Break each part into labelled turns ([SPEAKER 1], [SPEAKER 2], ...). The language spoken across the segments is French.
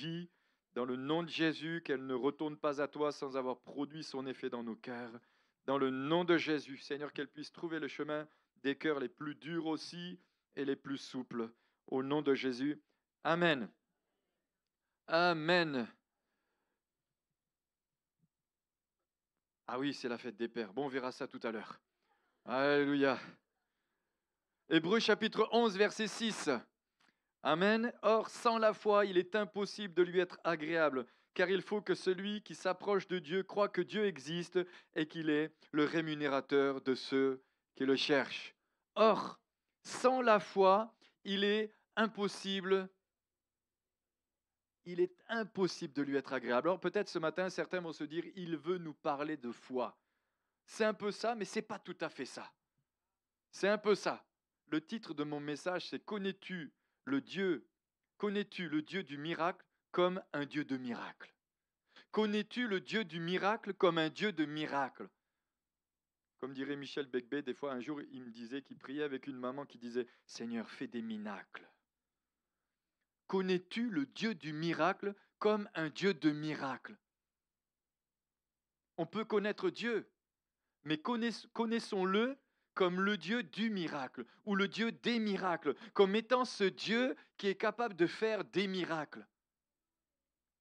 [SPEAKER 1] vie, dans le nom de Jésus, qu'elle ne retourne pas à toi sans avoir produit son effet dans nos cœurs. Dans le nom de Jésus, Seigneur, qu'elle puisse trouver le chemin des cœurs les plus durs aussi et les plus souples. Au nom de Jésus, Amen. Amen. Ah oui, c'est la fête des pères. Bon, on verra ça tout à l'heure. Alléluia. Hébreux chapitre 11, verset 6. Amen. Or, sans la foi, il est impossible de lui être agréable, car il faut que celui qui s'approche de Dieu croit que Dieu existe et qu'il est le rémunérateur de ceux qui le cherchent. Or, sans la foi, il est impossible de lui être agréable. Alors peut-être ce matin, certains vont se dire, il veut nous parler de foi. C'est un peu ça, mais c'est pas tout à fait ça. C'est un peu ça. Le titre de mon message, c'est Connais-tu le Dieu du miracle comme un Dieu de miracle? Connais-tu le Dieu du miracle comme un Dieu de miracle? Comme dirait Michel Becbé, des fois un jour il me disait qu'il priait avec une maman qui disait Seigneur, fais des miracles. Connais-tu le Dieu du miracle comme un Dieu de miracle? On peut connaître Dieu, mais connaissons-le comme le Dieu du miracle ou le Dieu des miracles, comme étant ce Dieu qui est capable de faire des miracles.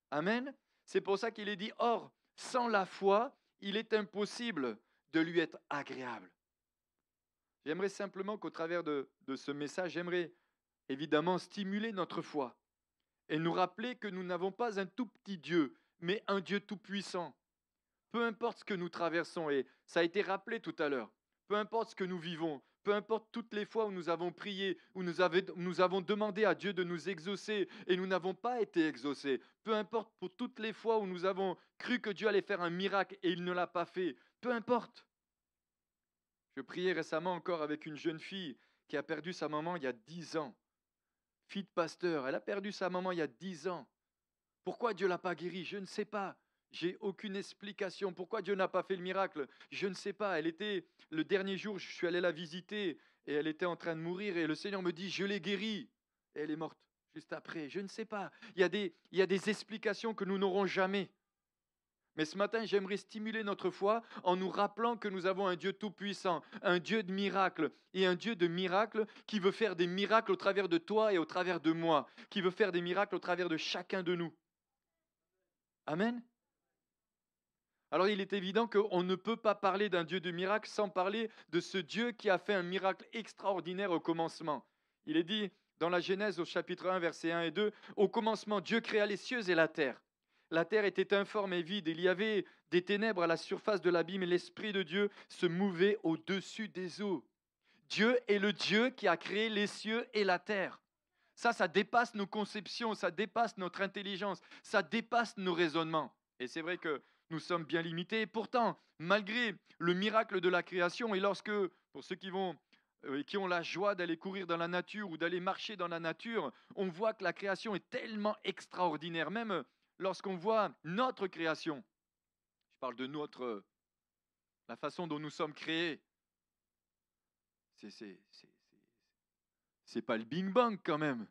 [SPEAKER 1] Amen. C'est pour ça qu'il est dit, or, sans la foi, il est impossible de lui être agréable. J'aimerais simplement qu'au travers de ce message, j'aimerais évidemment stimuler notre foi et nous rappeler que nous n'avons pas un tout petit Dieu, mais un Dieu tout-puissant. Peu importe ce que nous traversons, et ça a été rappelé tout à l'heure, peu importe ce que nous vivons, peu importe toutes les fois où nous avons prié, où nous avons demandé à Dieu de nous exaucer et nous n'avons pas été exaucés, peu importe pour toutes les fois où nous avons cru que Dieu allait faire un miracle et il ne l'a pas fait, peu importe. Je priais récemment encore avec une jeune fille qui a perdu sa maman il y a 10 ans, fille de pasteur, elle a perdu sa maman il y a 10 ans. Pourquoi Dieu ne l'a pas guérie? Je ne sais pas. J'ai aucune explication. Pourquoi Dieu n'a pas fait le miracle? Je ne sais pas. Elle était, le dernier jour, je suis allé la visiter et elle était en train de mourir et le Seigneur me dit, je l'ai guérie. Et elle est morte juste après. Je ne sais pas. Il y a des explications que nous n'aurons jamais. Mais ce matin, j'aimerais stimuler notre foi en nous rappelant que nous avons un Dieu tout-puissant, un Dieu de miracles et un Dieu de miracles qui veut faire des miracles au travers de toi et au travers de moi, qui veut faire des miracles au travers de chacun de nous. Amen. Alors il est évident qu'on ne peut pas parler d'un Dieu de miracle sans parler de ce Dieu qui a fait un miracle extraordinaire au commencement. Il est dit dans la Genèse au chapitre 1, versets 1 et 2, au commencement, Dieu créa les cieux et la terre. La terre était informe et vide, il y avait des ténèbres à la surface de l'abîme et l'Esprit de Dieu se mouvait au-dessus des eaux. Dieu est le Dieu qui a créé les cieux et la terre. Ça dépasse nos conceptions, ça dépasse notre intelligence, ça dépasse nos raisonnements. Et c'est vrai que nous sommes bien limités. Et pourtant, malgré le miracle de la création, et lorsque, pour ceux qui ont la joie d'aller courir dans la nature ou d'aller marcher dans la nature, on voit que la création est tellement extraordinaire. Même lorsqu'on voit notre création, je parle de la façon dont nous sommes créés, c'est pas le Big Bang quand même.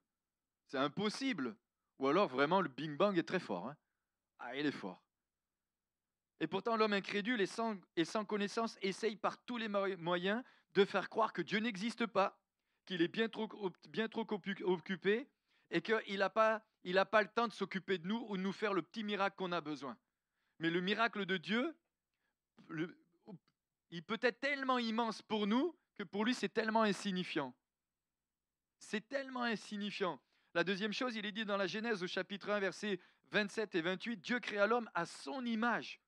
[SPEAKER 1] C'est impossible. Ou alors vraiment le Big Bang est très fort. Hein. Ah, il est fort. Et pourtant l'homme incrédule et sans connaissance essaye par tous les moyens de faire croire que Dieu n'existe pas, qu'il est bien trop occupé et qu'il n'a pas le temps de s'occuper de nous ou de nous faire le petit miracle qu'on a besoin. Mais le miracle de Dieu, le- il peut être tellement immense pour nous que pour lui c'est tellement insignifiant. C'est tellement insignifiant. La deuxième chose, il est dit dans la Genèse au chapitre 1, versets 27 et 28, Dieu créa l'homme à son image.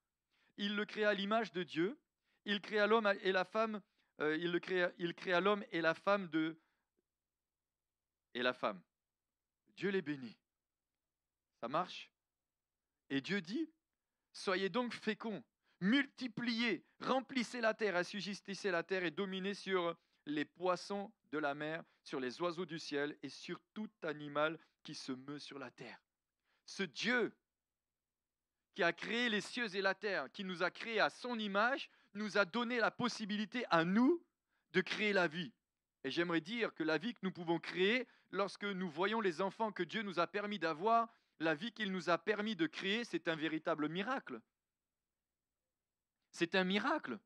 [SPEAKER 1] Il le créa à l'image de Dieu. Il créa l'homme et la femme. Il créa l'homme et la femme et la femme. Dieu les bénit. Ça marche? Et Dieu dit, soyez donc féconds, multipliez, remplissez la terre, assujettissez la terre et dominez sur les poissons de la mer, sur les oiseaux du ciel et sur tout animal qui se meut sur la terre. Ce Dieu qui a créé les cieux et la terre, qui nous a créés à son image, nous a donné la possibilité à nous de créer la vie. Et j'aimerais dire que la vie que nous pouvons créer, lorsque nous voyons les enfants que Dieu nous a permis d'avoir, la vie qu'il nous a permis de créer, c'est un véritable miracle. C'est un miracle.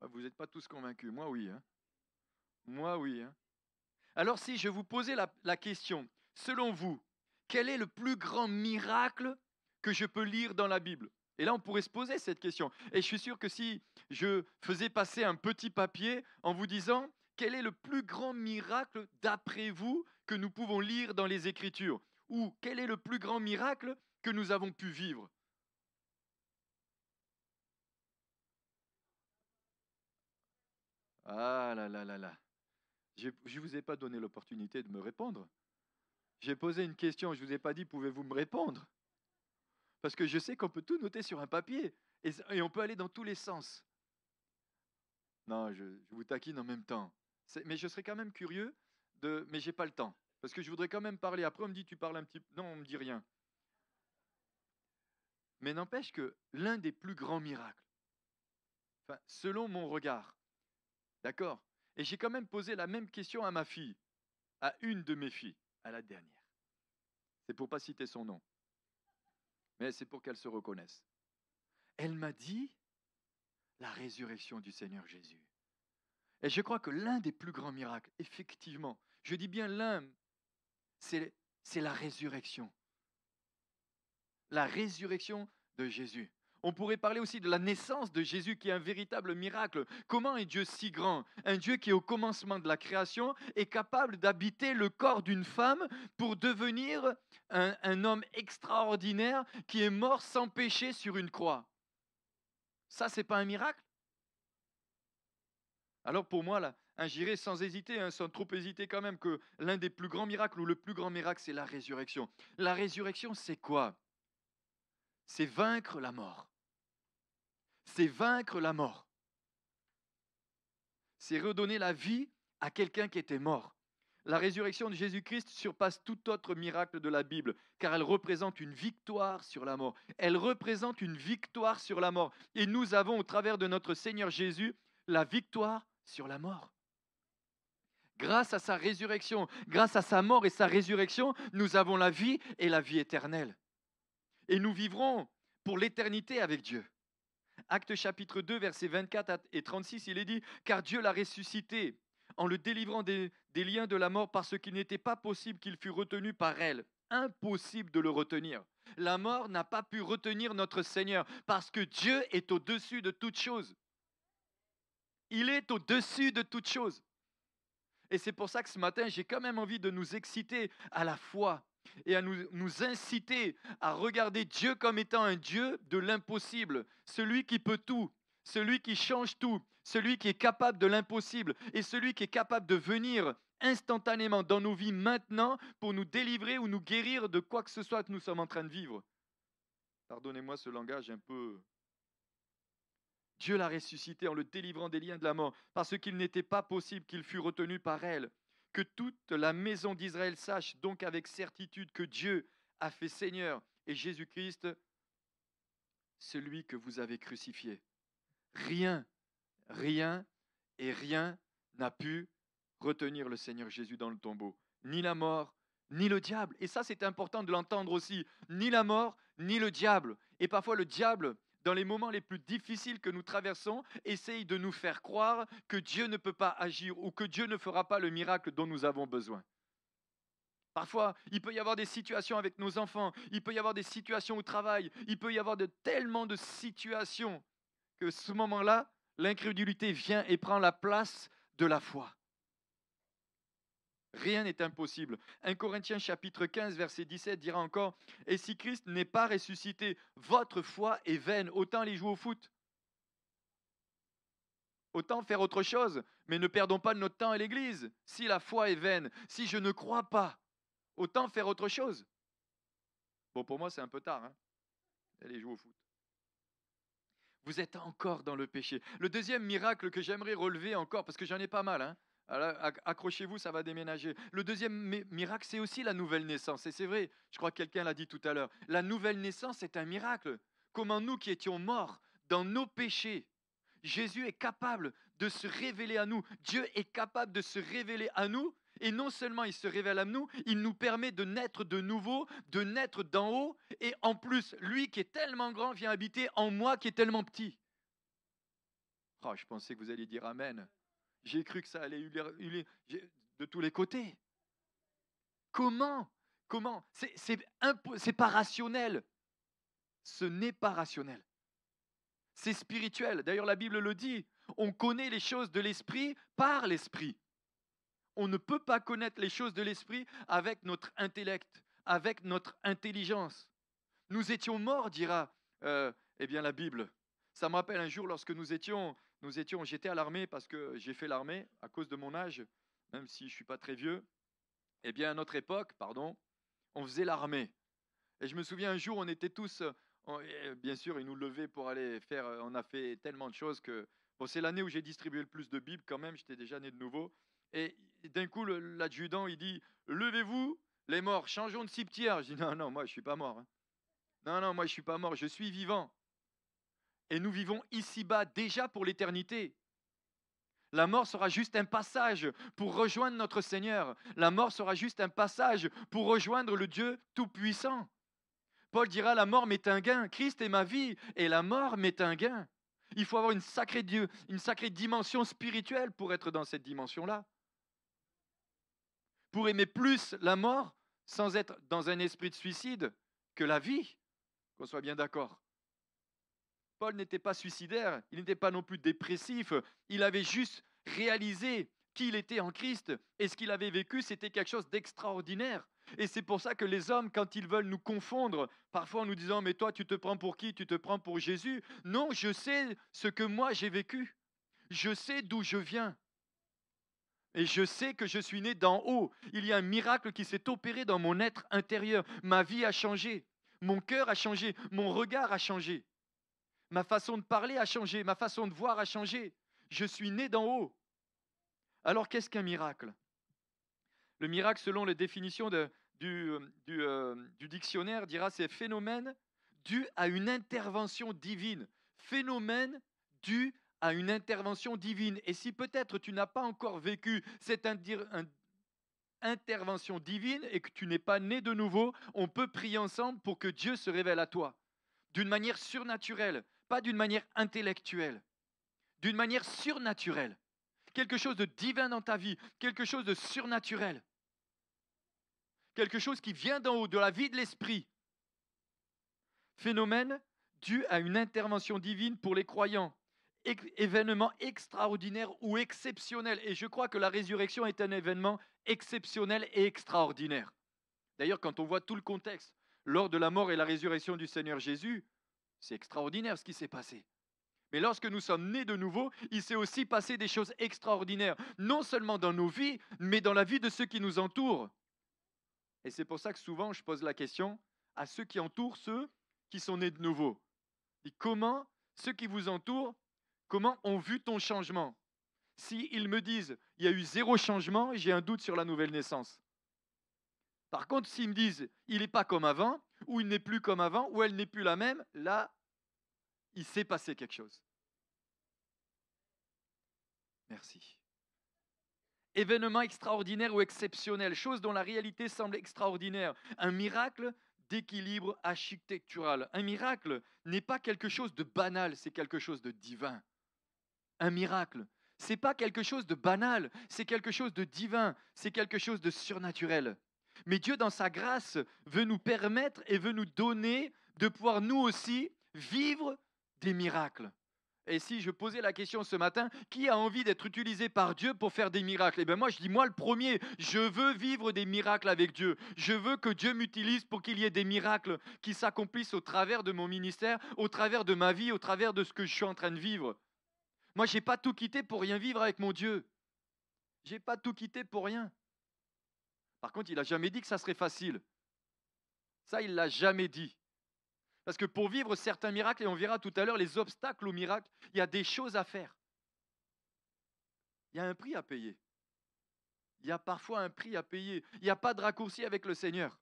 [SPEAKER 1] Ah, vous n'êtes pas tous convaincus, moi oui. Hein. Moi oui. Hein. Alors si je vous posais la question, selon vous, quel est le plus grand miracle que je peux lire dans la Bible? Et là, on pourrait se poser cette question. Et je suis sûr que si je faisais passer un petit papier en vous disant, quel est le plus grand miracle d'après vous que nous pouvons lire dans les Écritures? Ou quel est le plus grand miracle que nous avons pu vivre? Ah là là là là. Je ne vous ai pas donné l'opportunité de me répondre. J'ai posé une question, je ne vous ai pas dit, pouvez-vous me répondre? Parce que je sais qu'on peut tout noter sur un papier et on peut aller dans tous les sens. Non, je vous taquine en même temps. Mais je serais quand même curieux de. Mais j'ai pas le temps. Parce que je voudrais quand même parler. Après, on me dit, tu parles un petit peu. Non, on me dit rien. Mais n'empêche que l'un des plus grands miracles, enfin, selon mon regard, d'accord? Et j'ai quand même posé la même question à ma fille, à une de mes filles, à la dernière. C'est pour pas citer son nom, mais c'est pour qu'elle se reconnaisse. Elle m'a dit la résurrection du Seigneur Jésus. Et je crois que l'un des plus grands miracles, effectivement, je dis bien l'un, c'est la résurrection. La résurrection de Jésus. On pourrait parler aussi de la naissance de Jésus qui est un véritable miracle. Comment un Dieu si grand, un Dieu qui est au commencement de la création, est capable d'habiter le corps d'une femme pour devenir un homme extraordinaire qui est mort sans péché sur une croix? Ça, c'est pas un miracle? Alors pour moi, là, j'irai sans hésiter, sans trop hésiter quand même, que l'un des plus grands miracles ou le plus grand miracle, c'est la résurrection. La résurrection, c'est quoi? C'est vaincre la mort. C'est vaincre la mort. C'est redonner la vie à quelqu'un qui était mort. La résurrection de Jésus-Christ surpasse tout autre miracle de la Bible, car elle représente une victoire sur la mort. Elle représente une victoire sur la mort. Et nous avons, au travers de notre Seigneur Jésus, la victoire sur la mort. Grâce à sa résurrection, grâce à sa mort et sa résurrection, nous avons la vie et la vie éternelle. Et nous vivrons pour l'éternité avec Dieu. Actes chapitre 2, versets 24 et 36, il est dit, car Dieu l'a ressuscité en le délivrant des liens de la mort parce qu'il n'était pas possible qu'il fût retenu par elle. Impossible de le retenir. La mort n'a pas pu retenir notre Seigneur parce que Dieu est au-dessus de toute chose. Il est au-dessus de toute chose. Et c'est pour ça que ce matin, j'ai quand même envie de nous exciter à la foi et à nous inciter à regarder Dieu comme étant un Dieu de l'impossible, celui qui peut tout, celui qui change tout, celui qui est capable de l'impossible et celui qui est capable de venir instantanément dans nos vies maintenant pour nous délivrer ou nous guérir de quoi que ce soit que nous sommes en train de vivre. Pardonnez-moi ce langage un peu. Dieu l'a ressuscité en le délivrant des liens de la mort, parce qu'il n'était pas possible qu'il fût retenu par elle. Que toute la maison d'Israël sache donc avec certitude que Dieu a fait Seigneur et Jésus-Christ, celui que vous avez crucifié. Rien, rien et rien n'a pu retenir le Seigneur Jésus dans le tombeau. Ni la mort, ni le diable. Et ça, c'est important de l'entendre aussi. Ni la mort, ni le diable. Et parfois, le diable, dans les moments les plus difficiles que nous traversons, essaye de nous faire croire que Dieu ne peut pas agir ou que Dieu ne fera pas le miracle dont nous avons besoin. Parfois, il peut y avoir des situations avec nos enfants, il peut y avoir des situations au travail, il peut y avoir tellement de situations que ce moment-là, l'incrédulité vient et prend la place de la foi. Rien n'est impossible. 1 Corinthiens chapitre 15, verset 17 dira encore, « Et si Christ n'est pas ressuscité, votre foi est vaine. » Autant aller jouer au foot. Autant faire autre chose, mais ne perdons pas notre temps à l'église. Si la foi est vaine, si je ne crois pas, autant faire autre chose. Bon, pour moi, c'est un peu tard. Aller jouer au foot. Vous êtes encore dans le péché. Le deuxième miracle que j'aimerais relever encore, parce que j'en ai pas mal, alors, accrochez-vous, ça va déménager. Le deuxième miracle, c'est aussi la nouvelle naissance. Et c'est vrai, je crois que quelqu'un l'a dit tout à l'heure. La nouvelle naissance est un miracle. Comment nous qui étions morts dans nos péchés, Jésus est capable de se révéler à nous. Dieu est capable de se révéler à nous Et non seulement il se révèle à nous, il nous permet de naître de nouveau, de naître d'en haut. Et en plus, lui qui est tellement grand vient habiter en moi qui est tellement petit. Oh, je pensais que vous alliez dire Amen. J'ai cru que ça allait de tous les côtés. Comment? C'est pas rationnel. Ce n'est pas rationnel. C'est spirituel. D'ailleurs, la Bible le dit. On connaît les choses de l'esprit par l'esprit. On ne peut pas connaître les choses de l'esprit avec notre intellect, avec notre intelligence. Nous étions morts, dira la Bible. Ça me rappelle un jour lorsque j'étais à l'armée parce que j'ai fait l'armée à cause de mon âge, même si je ne suis pas très vieux. À notre époque, on faisait l'armée. Et je me souviens un jour, on était tous, bien sûr, ils nous levaient pour aller faire, on a fait tellement de choses que, c'est l'année où j'ai distribué le plus de Bibles quand même, j'étais déjà né de nouveau. Et d'un coup, l'adjudant, il dit, levez-vous, les morts, changeons de cimetière. Je dis, non, non, moi, je ne suis pas mort. Hein. Non, non, moi, je ne suis pas mort, je suis vivant. Et nous vivons ici-bas déjà pour l'éternité. La mort sera juste un passage pour rejoindre notre Seigneur. La mort sera juste un passage pour rejoindre le Dieu Tout-Puissant. Paul dira, la mort m'est un gain. Christ est ma vie et la mort m'est un gain. Il faut avoir une sacrée dimension spirituelle pour être dans cette dimension-là. Pour aimer plus la mort sans être dans un esprit de suicide que la vie, qu'on soit bien d'accord. Paul n'était pas suicidaire, il n'était pas non plus dépressif, il avait juste réalisé qui il était en Christ et ce qu'il avait vécu, c'était quelque chose d'extraordinaire. Et c'est pour ça que les hommes, quand ils veulent nous confondre, parfois en nous disant « mais toi, tu te prends pour qui? Tu te prends pour Jésus ?» Non, je sais ce que moi j'ai vécu. Je sais d'où je viens. Et je sais que je suis né d'en haut. Il y a un miracle qui s'est opéré dans mon être intérieur. Ma vie a changé. Mon cœur a changé. Mon regard a changé. Ma façon de parler a changé, ma façon de voir a changé. Je suis né d'en haut. Alors qu'est-ce qu'un miracle? Le miracle, selon les définitions du dictionnaire, dira c'est phénomène dû à une intervention divine. Phénomène dû à une intervention divine. Et si peut-être tu n'as pas encore vécu cette intervention divine et que tu n'es pas né de nouveau, on peut prier ensemble pour que Dieu se révèle à toi d'une manière surnaturelle, pas d'une manière intellectuelle, d'une manière surnaturelle. Quelque chose de divin dans ta vie, quelque chose de surnaturel. Quelque chose qui vient d'en haut, de la vie de l'esprit. Phénomène dû à une intervention divine pour les croyants. Événement extraordinaire ou exceptionnel. Et je crois que la résurrection est un événement exceptionnel et extraordinaire. D'ailleurs, quand on voit tout le contexte, lors de la mort et la résurrection du Seigneur Jésus, c'est extraordinaire ce qui s'est passé. Mais lorsque nous sommes nés de nouveau, il s'est aussi passé des choses extraordinaires, non seulement dans nos vies, mais dans la vie de ceux qui nous entourent. Et c'est pour ça que souvent je pose la question à ceux qui entourent ceux qui sont nés de nouveau. Et comment ceux qui vous entourent, comment ont vu ton changement? S'ils me disent il y a eu 0 changement, j'ai un doute sur la nouvelle naissance. Par contre, s'ils me disent il n'est pas comme avant, ou il n'est plus comme avant, ou elle n'est plus la même, là, il s'est passé quelque chose. Merci. Événement extraordinaire ou exceptionnel, chose dont la réalité semble extraordinaire. Un miracle d'équilibre architectural. Un miracle n'est pas quelque chose de banal, c'est quelque chose de divin. Un miracle, c'est pas quelque chose de banal, c'est quelque chose de divin, c'est quelque chose de surnaturel. Mais Dieu, dans sa grâce, veut nous permettre et veut nous donner de pouvoir nous aussi vivre des miracles. Et si je posais la question ce matin, qui a envie d'être utilisé par Dieu pour faire des miracles? Eh bien moi, je dis, moi le premier, je veux vivre des miracles avec Dieu. Je veux que Dieu m'utilise pour qu'il y ait des miracles qui s'accomplissent au travers de mon ministère, au travers de ma vie, au travers de ce que je suis en train de vivre. Moi, je n'ai pas tout quitté pour rien vivre avec mon Dieu. Je n'ai pas tout quitté pour rien. Par contre, il n'a jamais dit que ça serait facile. Ça, il ne l'a jamais dit. Parce que pour vivre certains miracles, et on verra tout à l'heure les obstacles aux miracles, il y a des choses à faire. Il y a un prix à payer. Il y a parfois un prix à payer. Il n'y a pas de raccourci avec le Seigneur.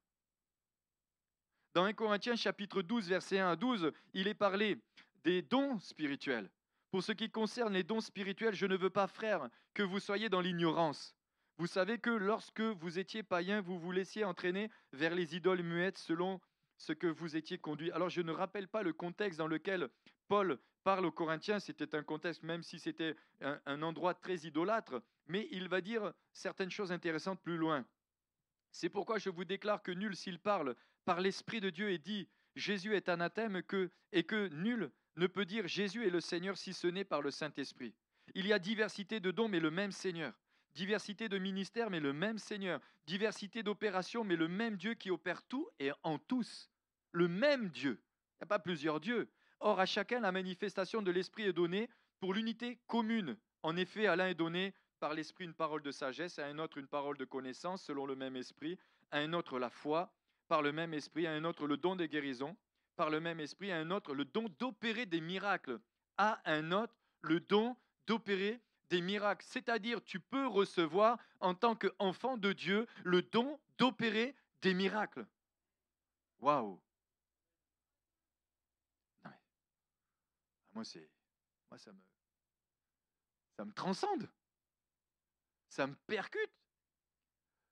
[SPEAKER 1] Dans 1 Corinthiens chapitre 12, versets 1 à 12, il est parlé des dons spirituels. Pour ce qui concerne les dons spirituels, je ne veux pas, frères, que vous soyez dans l'ignorance. Vous savez que lorsque vous étiez païen, vous vous laissiez entraîner vers les idoles muettes selon ce que vous étiez conduit. Alors je ne rappelle pas le contexte dans lequel Paul parle aux Corinthiens, c'était un contexte, même si c'était un endroit très idolâtre, mais il va dire certaines choses intéressantes plus loin. C'est pourquoi je vous déclare que nul, s'il parle par l'Esprit de Dieu et dit Jésus est anathème, et que nul ne peut dire Jésus est le Seigneur si ce n'est par le Saint-Esprit. Il y a diversité de dons, mais le même Seigneur. Diversité de ministères, mais le même Seigneur. Diversité d'opérations, mais le même Dieu qui opère tout et en tous. Le même Dieu. Il n'y a pas plusieurs dieux. Or, à chacun, la manifestation de l'Esprit est donnée pour l'unité commune. En effet, à l'un est donné par l'Esprit une parole de sagesse, à un autre une parole de connaissance selon le même Esprit, à un autre la foi, par le même Esprit, à un autre le don des guérisons, par le même Esprit, à un autre le don d'opérer des miracles, à un autre le don d'opérer des miracles. C'est-à-dire, tu peux recevoir en tant qu'enfant de Dieu le don d'opérer des miracles. Waouh! Non mais, moi ça me transcende, ça me percute.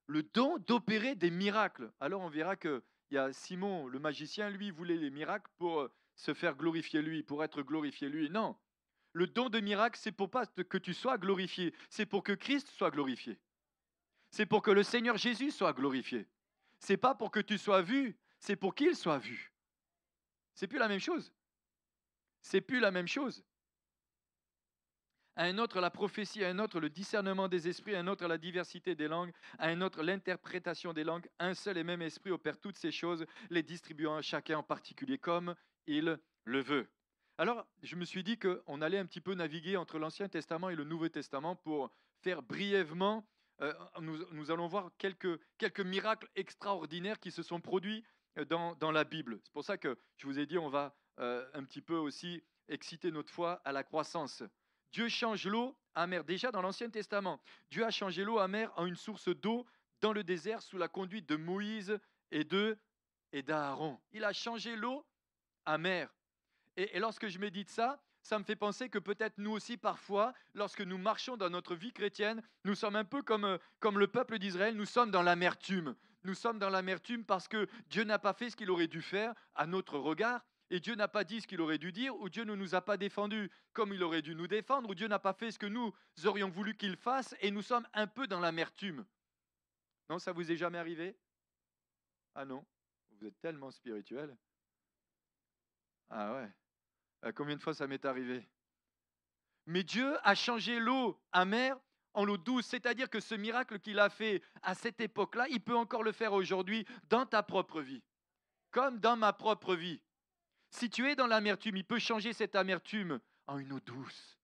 [SPEAKER 1] Le don d'opérer des miracles. Alors on verra qu'il y a Simon, le magicien, lui, voulait les miracles pour se faire glorifier lui, pour être glorifié lui. Non, le don de miracle, c'est pour pas que tu sois glorifié, c'est pour que Christ soit glorifié. C'est pour que le Seigneur Jésus soit glorifié. C'est pas pour que tu sois vu, c'est pour qu'il soit vu. C'est plus la même chose. C'est plus la même chose. À un autre la prophétie, à un autre le discernement des esprits, à un autre la diversité des langues, à un autre l'interprétation des langues. Un seul et même esprit opère toutes ces choses, les distribuant à chacun en particulier comme il le veut. Alors, je me suis dit qu'on allait un petit peu naviguer entre l'Ancien Testament et le Nouveau Testament pour faire brièvement, nous allons voir quelques miracles extraordinaires qui se sont produits dans la Bible. C'est pour ça que je vous ai dit, on va un petit peu aussi exciter notre foi à la croissance. Dieu change l'eau amère. Déjà dans l'Ancien Testament, Dieu a changé l'eau amère en une source d'eau dans le désert sous la conduite de Moïse et d'Aaron. Il a changé l'eau amère. Et lorsque je médite ça, ça me fait penser que peut-être nous aussi, parfois, lorsque nous marchons dans notre vie chrétienne, nous sommes un peu comme le peuple d'Israël, nous sommes dans l'amertume. Nous sommes dans l'amertume parce que Dieu n'a pas fait ce qu'il aurait dû faire à notre regard, et Dieu n'a pas dit ce qu'il aurait dû dire, ou Dieu ne nous a pas défendus comme il aurait dû nous défendre, ou Dieu n'a pas fait ce que nous aurions voulu qu'il fasse, et nous sommes un peu dans l'amertume. Non, ça vous est jamais arrivé? Ah non, vous êtes tellement spirituel. Ah ouais. Combien de fois ça m'est arrivé? Mais Dieu a changé l'eau amère en l'eau douce, c'est-à-dire que ce miracle qu'il a fait à cette époque-là, il peut encore le faire aujourd'hui dans ta propre vie, comme dans ma propre vie. Si tu es dans l'amertume, il peut changer cette amertume en une eau douce,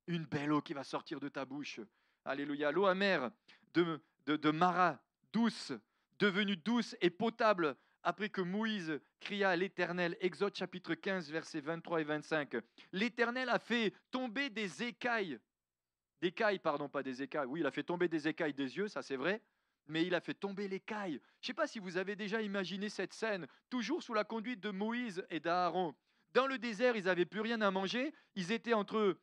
[SPEAKER 1] une belle eau qui va sortir de ta bouche. Alléluia. L'eau amère de Mara, douce, devenue douce et potable après que Moïse cria à l'Éternel. Exode chapitre 15, versets 23 et 25. L'Éternel a fait tomber des écailles. Pardon, pas des écailles. Oui, il a fait tomber des écailles des yeux, ça c'est vrai. Mais il a fait tomber l'écaille. Je ne sais pas si vous avez déjà imaginé cette scène, toujours sous la conduite de Moïse et d'Aaron. Dans le désert, ils n'avaient plus rien à manger. Ils étaient entre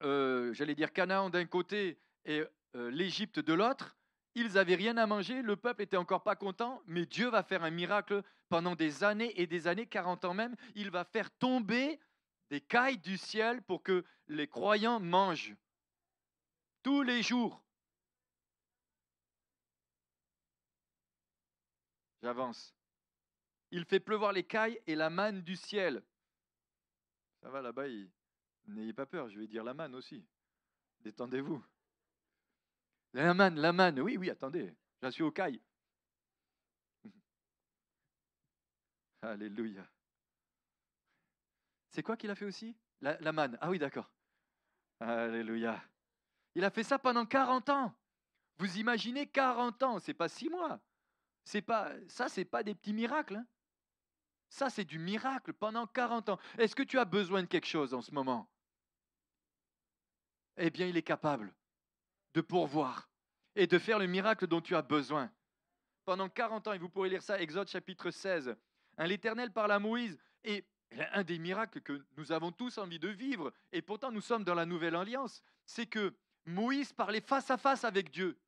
[SPEAKER 1] j'allais dire Canaan d'un côté et l'Égypte de l'autre. Ils n'avaient rien à manger, le peuple était encore pas content, mais Dieu va faire un miracle pendant des années et des années, 40 ans même. Il va faire tomber des cailles du ciel pour que les croyants mangent tous les jours. J'avance. Il fait pleuvoir les cailles et la manne du ciel. Ça va là-bas, n'ayez pas peur, je vais dire la manne aussi. Détendez-vous. La manne, oui, oui, attendez, j'en suis aux cailles. Alléluia. C'est quoi qu'il a fait aussi? La manne. Ah oui, d'accord. Alléluia. Il a fait ça pendant 40 ans. Vous imaginez 40 ans, c'est pas 6 mois. Ça, c'est pas des petits miracles. Hein. Ça, c'est du miracle pendant 40 ans. Est-ce que tu as besoin de quelque chose en ce moment? Eh bien, il est capable de pourvoir et de faire le miracle dont tu as besoin. Pendant 40 ans, et vous pourrez lire ça, Exode chapitre 16. L'Éternel parle à Moïse, et un des miracles que nous avons tous envie de vivre, et pourtant nous sommes dans la nouvelle alliance, c'est que Moïse parlait face à face avec Dieu.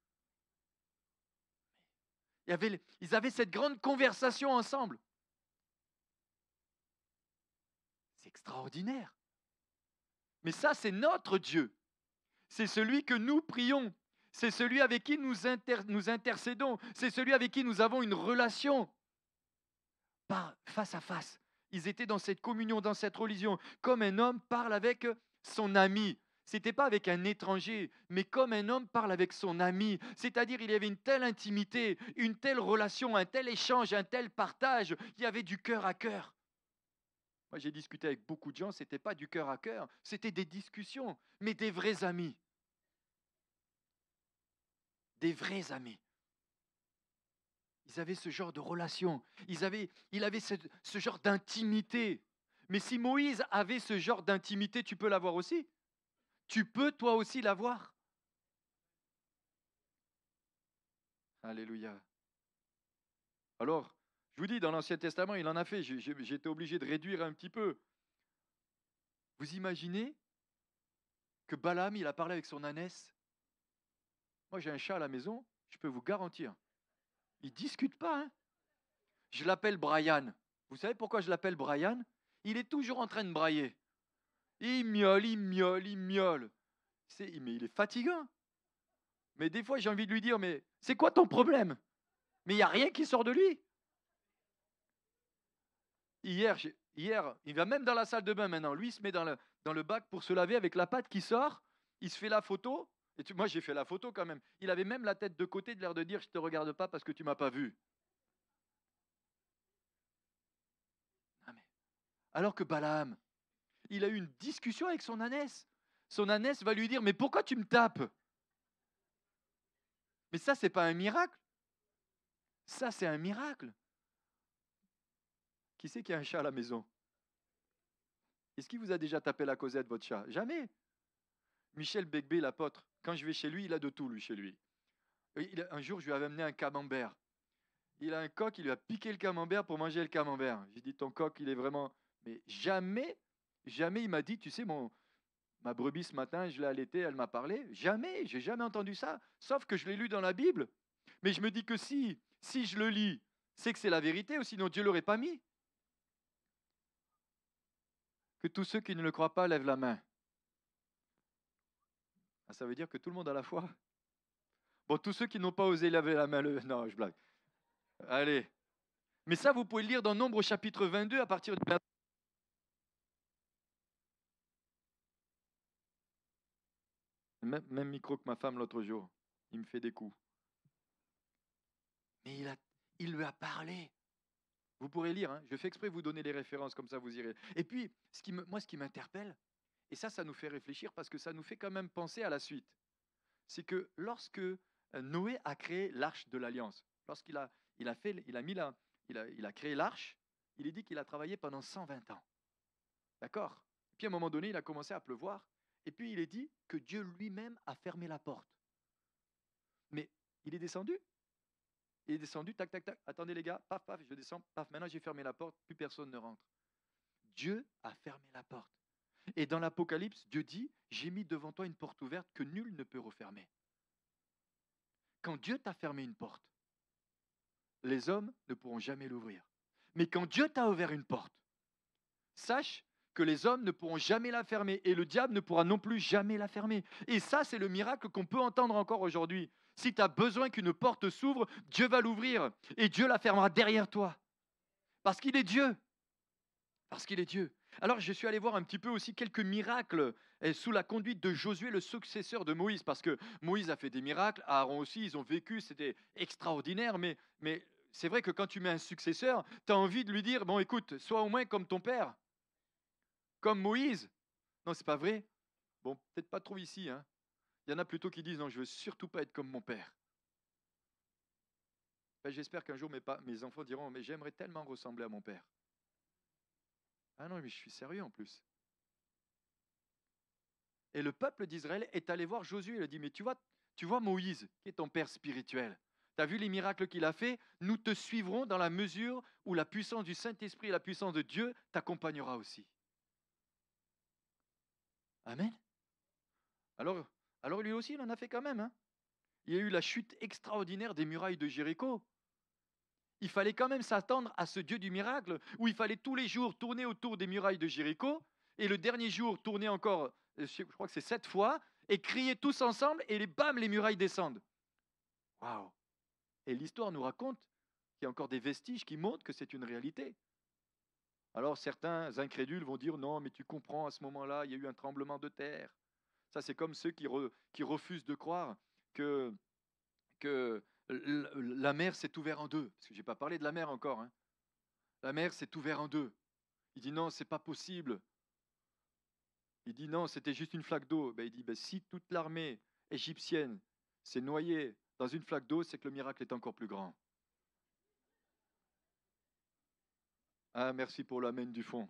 [SPEAKER 1] Ils avaient cette grande conversation ensemble. C'est extraordinaire. Mais ça, c'est notre Dieu. C'est celui que nous prions. C'est celui avec qui nous intercédons. C'est celui avec qui nous avons une relation. Face à face. Ils étaient dans cette communion, dans cette religion, comme un homme parle avec son ami. Ce n'était pas avec un étranger, mais comme un homme parle avec son ami. C'est-à-dire, il y avait une telle intimité, une telle relation, un tel échange, un tel partage. Il y avait du cœur à cœur. Moi, j'ai discuté avec beaucoup de gens, ce n'était pas du cœur à cœur, c'était des discussions, mais des vrais amis. Des vrais amis. Ils avaient ce genre de relation, il avait ce genre d'intimité. Mais si Moïse avait ce genre d'intimité, tu peux l'avoir aussi. Tu peux toi aussi l'avoir. Alléluia. Alors, je vous dis, dans l'Ancien Testament, il en a fait. J'étais obligé de réduire un petit peu. Vous imaginez que Balaam, il a parlé avec son ânesse? Moi, j'ai un chat à la maison, je peux vous garantir. Il ne discute pas. Hein. Je l'appelle Brian. Vous savez pourquoi je l'appelle Brian? Il est toujours en train de brailler. Il miaule, il miaule, il miaule. Mais il est fatigant. Mais des fois, j'ai envie de lui dire, mais c'est quoi ton problème? Mais il n'y a rien qui sort de lui. Hier, il va même dans la salle de bain maintenant. Lui, il se met dans le bac pour se laver avec la patte qui sort. Il se fait la photo. Moi, j'ai fait la photo quand même. Il avait même la tête de côté de l'air de dire, je ne te regarde pas parce que tu ne m'as pas vu. Alors que Balaam, il a eu une discussion avec son ânesse. Son ânesse va lui dire, mais pourquoi tu me tapes? Mais ça, c'est pas un miracle. Ça, c'est un miracle. Qui c'est qui a un chat à la maison? Est-ce qu'il vous a déjà tapé la causette, votre chat? Jamais. Michel Becbé, l'apôtre, quand je vais chez lui, il a de tout, lui, chez lui. Un jour, je lui avais amené un camembert. Il a un coq, il lui a piqué le camembert pour manger le camembert. J'ai dit, ton coq, il est vraiment... Mais jamais il m'a dit, tu sais, ma brebis ce matin, je l'ai allaitée, elle m'a parlé. Jamais, j'ai jamais entendu ça. Sauf que je l'ai lu dans la Bible. Mais je me dis que si je le lis, c'est que c'est la vérité, ou sinon Dieu ne l'aurait pas mis. Que tous ceux qui ne le croient pas lèvent la main. Ah, ça veut dire que tout le monde a la foi. Bon, tous ceux qui n'ont pas osé lever la main, non, je blague. Allez. Mais ça, vous pouvez le lire dans Nombre chapitre 22 à partir du... Même micro que ma femme l'autre jour. Il me fait des coups. Mais il lui a parlé. Vous pourrez lire, hein. Je fais exprès de vous donner les références, comme ça vous irez. Et puis, ce qui m'interpelle, et ça nous fait réfléchir parce que ça nous fait quand même penser à la suite. C'est que lorsque Noé a créé l'arche de l'alliance, lorsqu'il a créé l'arche, il est dit qu'il a travaillé pendant 120 ans. D'accord? Puis à un moment donné, il a commencé à pleuvoir, et puis il est dit que Dieu lui-même a fermé la porte. Mais il est descendu. Il est descendu, tac, tac, tac. Attendez les gars, paf, paf, je descends, paf. Maintenant j'ai fermé la porte, plus personne ne rentre. Dieu a fermé la porte. Et dans l'Apocalypse, Dieu dit, j'ai mis devant toi une porte ouverte que nul ne peut refermer. Quand Dieu t'a fermé une porte, les hommes ne pourront jamais l'ouvrir. Mais quand Dieu t'a ouvert une porte, sache que les hommes ne pourront jamais la fermer et le diable ne pourra non plus jamais la fermer. Et ça, c'est le miracle qu'on peut entendre encore aujourd'hui. Si tu as besoin qu'une porte s'ouvre, Dieu va l'ouvrir et Dieu la fermera derrière toi. Parce qu'il est Dieu. Parce qu'il est Dieu. Alors, je suis allé voir un petit peu aussi quelques miracles sous la conduite de Josué, le successeur de Moïse, parce que Moïse a fait des miracles, Aaron aussi, ils ont vécu, c'était extraordinaire, mais c'est vrai que quand tu mets un successeur, tu as envie de lui dire, bon écoute, sois au moins comme ton père, comme Moïse. Non, c'est pas vrai. Bon, peut-être pas trop ici. Hein. Il y en a plutôt qui disent, non, je veux surtout pas être comme mon père. Ben, j'espère qu'un jour mes enfants diront, mais j'aimerais tellement ressembler à mon père. Ah non, mais je suis sérieux en plus. Et le peuple d'Israël est allé voir Josué. Il a dit, mais tu vois Moïse, qui est ton père spirituel. Tu as vu les miracles qu'il a fait? Nous te suivrons dans la mesure où la puissance du Saint-Esprit et la puissance de Dieu t'accompagnera aussi. Amen. Alors Alors lui aussi, il en a fait quand même, hein. Il y a eu la chute extraordinaire des murailles de Jéricho. Il fallait quand même s'attendre à ce Dieu du miracle, où il fallait tous les jours tourner autour des murailles de Jéricho, et le dernier jour tourner encore, je crois que c'est 7 fois, et crier tous ensemble, et bam, les murailles descendent. Waouh! Et l'histoire nous raconte qu'il y a encore des vestiges qui montrent que c'est une réalité. Alors certains incrédules vont dire non, mais tu comprends, à ce moment-là, il y a eu un tremblement de terre. Ça, c'est comme ceux qui refusent de croire que, que la mer s'est ouverte en deux. Parce que je n'ai pas parlé de la mer encore, hein. La mer s'est ouverte en deux. Il dit non, c'est pas possible. Il dit non, c'était juste une flaque d'eau. Ben, il dit si toute l'armée égyptienne s'est noyée dans une flaque d'eau, c'est que le miracle est encore plus grand. Ah, merci pour l'amen du fond.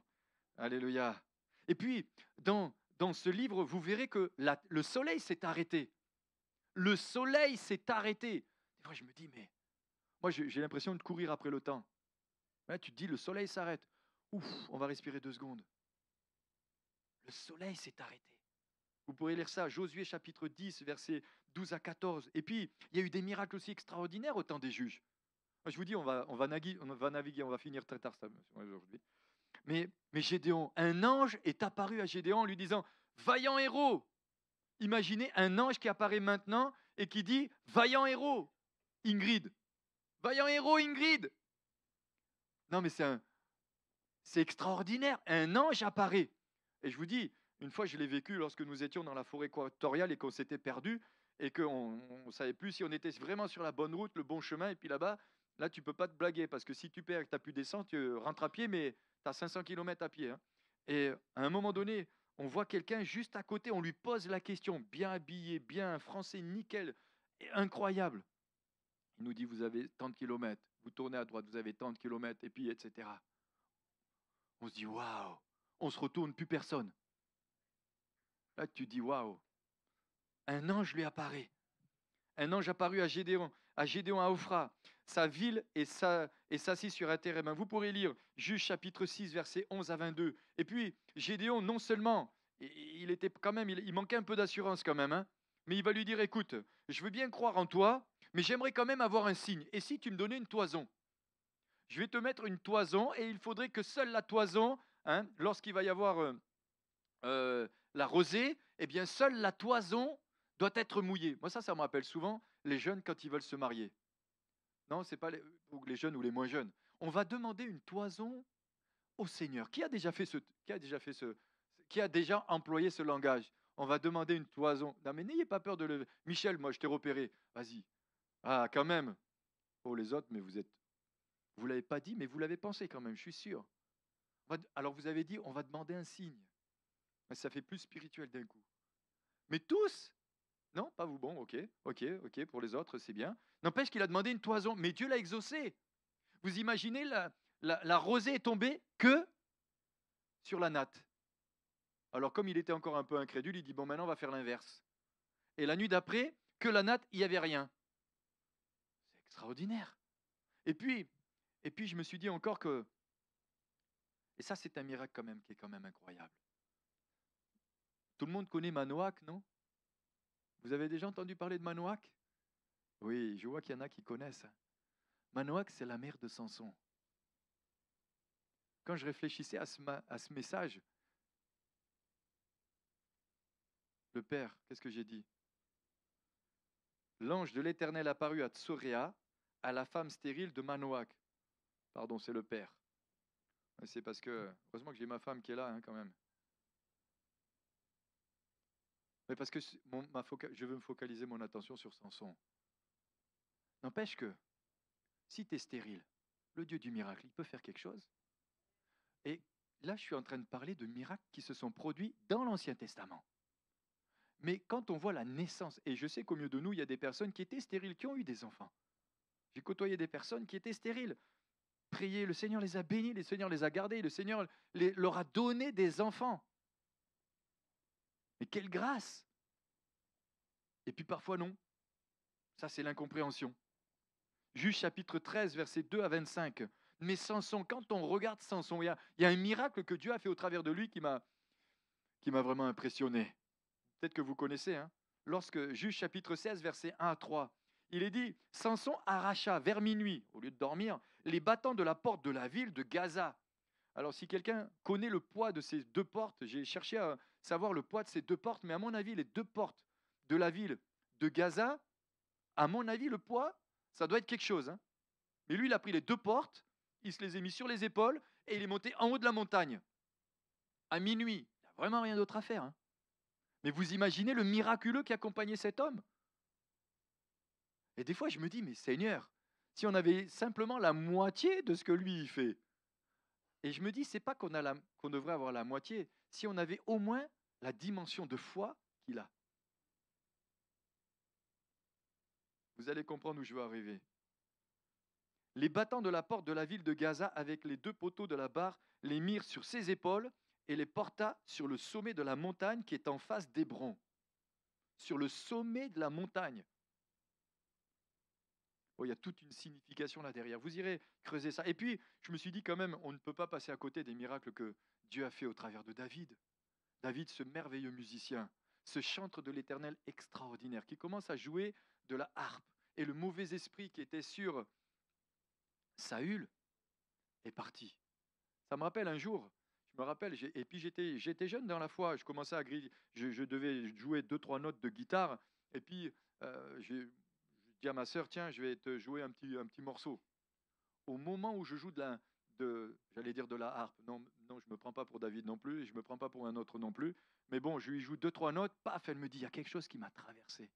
[SPEAKER 1] Alléluia. Et puis, dans ce livre, vous verrez que le soleil s'est arrêté. Le soleil s'est arrêté. Des fois, je me dis, mais moi, j'ai l'impression de courir après le temps. Là, tu te dis, le soleil s'arrête. Ouf, on va respirer 2 secondes. Le soleil s'est arrêté. Vous pourrez lire ça, Josué chapitre 10, versets 12 à 14. Et puis, il y a eu des miracles aussi extraordinaires au temps des juges. Moi, je vous dis, on va naviguer, on va finir très tard ça aujourd'hui. Mais Gédéon, un ange est apparu à Gédéon en lui disant, vaillant héros. Imaginez un ange qui apparaît maintenant et qui dit, vaillant héros, Ingrid. Vaillant héros, Ingrid. Non, mais c'est extraordinaire. Un ange apparaît. Et je vous dis, une fois, je l'ai vécu lorsque nous étions dans la forêt équatoriale et qu'on s'était perdu et qu'on ne savait plus si on était vraiment sur la bonne route, le bon chemin. Et puis là-bas, là, tu ne peux pas te blaguer parce que si tu perds et que tu n'as plus d'essence, tu rentres à pied, mais tu as 500 km à pied, hein. Et à un moment donné, on voit quelqu'un juste à côté, on lui pose la question, bien habillé, bien français, nickel, et incroyable. Il nous dit, vous avez tant de kilomètres, vous tournez à droite, vous avez tant de kilomètres, et puis etc. On se dit, waouh, on se retourne, plus personne. Là, tu dis, waouh, un ange lui apparaît. Un ange apparu à Gédéon à Ophra, sa ville, et s'assit sur un terrain. Vous pourrez lire Juge chapitre 6, versets 11 à 22. Et puis, Gédéon, non seulement, il était quand même, il manquait un peu d'assurance quand même, hein, mais il va lui dire, écoute, je veux bien croire en toi, mais j'aimerais quand même avoir un signe. Et si tu me donnais une toison? Je vais te mettre une toison, et il faudrait que seule la toison, hein, lorsqu'il va y avoir la rosée, eh bien, seule la toison doit être mouillée. Moi, ça me rappelle souvent les jeunes quand ils veulent se marier. Non, c'est pas les jeunes ou les moins jeunes. On va demander une toison au Seigneur. Qui a déjà employé ce langage? On va demander une toison. Non, mais n'ayez pas peur de le. Michel, moi, je t'ai repéré. Vas-y. Ah, quand même. Oh, les autres, mais vous l'avez pas dit, mais vous l'avez pensé quand même, je suis sûr. Alors, vous avez dit, on va demander un signe. Ça fait plus spirituel d'un coup. Mais tous, non, pas vous, bon, ok, pour les autres, c'est bien. N'empêche qu'il a demandé une toison, mais Dieu l'a exaucé. Vous imaginez, la rosée est tombée que sur la natte. Alors comme il était encore un peu incrédule, il dit, bon, maintenant on va faire l'inverse. Et la nuit d'après, que la natte, il n'y avait rien. C'est extraordinaire. Et puis, je me suis dit encore que, et ça c'est un miracle quand même, qui est quand même incroyable. Tout le monde connaît Manoach, non? Vous avez déjà entendu parler de Manoach? Oui, je vois qu'il y en a qui connaissent. Manoach, c'est la mère de Samson. Quand je réfléchissais à ce message, le Père, qu'est-ce que j'ai dit? L'ange de l'Éternel apparut à Tsoréa, à la femme stérile de Manoach. Pardon, c'est le Père. C'est parce que, heureusement que j'ai ma femme qui est là, hein, quand même. Mais parce que je veux me focaliser mon attention sur Samson. N'empêche que, si tu es stérile, le Dieu du miracle, il peut faire quelque chose. Et là, je suis en train de parler de miracles qui se sont produits dans l'Ancien Testament. Mais quand on voit la naissance, et je sais qu'au milieu de nous, il y a des personnes qui étaient stériles, qui ont eu des enfants. J'ai côtoyé des personnes qui étaient stériles. Priez, le Seigneur les a bénis, le Seigneur les a gardés, le Seigneur leur a donné des enfants. Mais quelle grâce! Et puis parfois non. Ça, c'est l'incompréhension. Juge chapitre 13, versets 2 à 25. Mais Samson, quand on regarde Samson, il y a un miracle que Dieu a fait au travers de lui qui m'a vraiment impressionné. Peut-être que vous connaissez, hein? lorsque Juge chapitre 16, versets 1 à 3, il est dit, Samson arracha vers minuit, au lieu de dormir, les battants de la porte de la ville de Gaza. Alors si quelqu'un connaît le poids de ces deux portes, j'ai cherché à savoir le poids de ces deux portes, mais à mon avis, les deux portes de la ville de Gaza, à mon avis, le poids, ça doit être quelque chose. Hein. Mais lui, il a pris les deux portes, il se les a mis sur les épaules et il est monté en haut de la montagne. À minuit, il n'y a vraiment rien d'autre à faire. Hein. Mais vous imaginez le miraculeux qui accompagnait cet homme? Et des fois, je me dis, mais Seigneur, si on avait simplement la moitié de ce que lui, il fait. Et je me dis, c'est pas qu'on devrait avoir la moitié, si on avait au moins la dimension de foi qu'il a. Vous allez comprendre où je veux arriver. Les battants de la porte de la ville de Gaza, avec les deux poteaux de la barre, les mirent sur ses épaules et les porta sur le sommet de la montagne qui est en face d'Hébron. Sur le sommet de la montagne. Oh, il y a toute une signification là derrière. Vous irez creuser ça. Et puis, je me suis dit quand même, on ne peut pas passer à côté des miracles que Dieu a fait au travers de David. David, ce merveilleux musicien, ce chantre de l'Éternel extraordinaire, qui commence à jouer de la harpe. Et le mauvais esprit qui était sur Saül est parti. Ça me rappelle un jour, je me rappelle, et puis j'étais jeune dans la foi, je commençais à griller, je devais jouer 2-3 notes de guitare, et puis je dis à ma sœur, tiens, je vais te jouer un petit morceau. Au moment où je joue j'allais dire de la harpe, non, non, je ne me prends pas pour David non plus, et je ne me prends pas pour un autre non plus, mais bon, je lui joue 2-3 notes, paf, elle me dit, il y a quelque chose qui m'a traversé.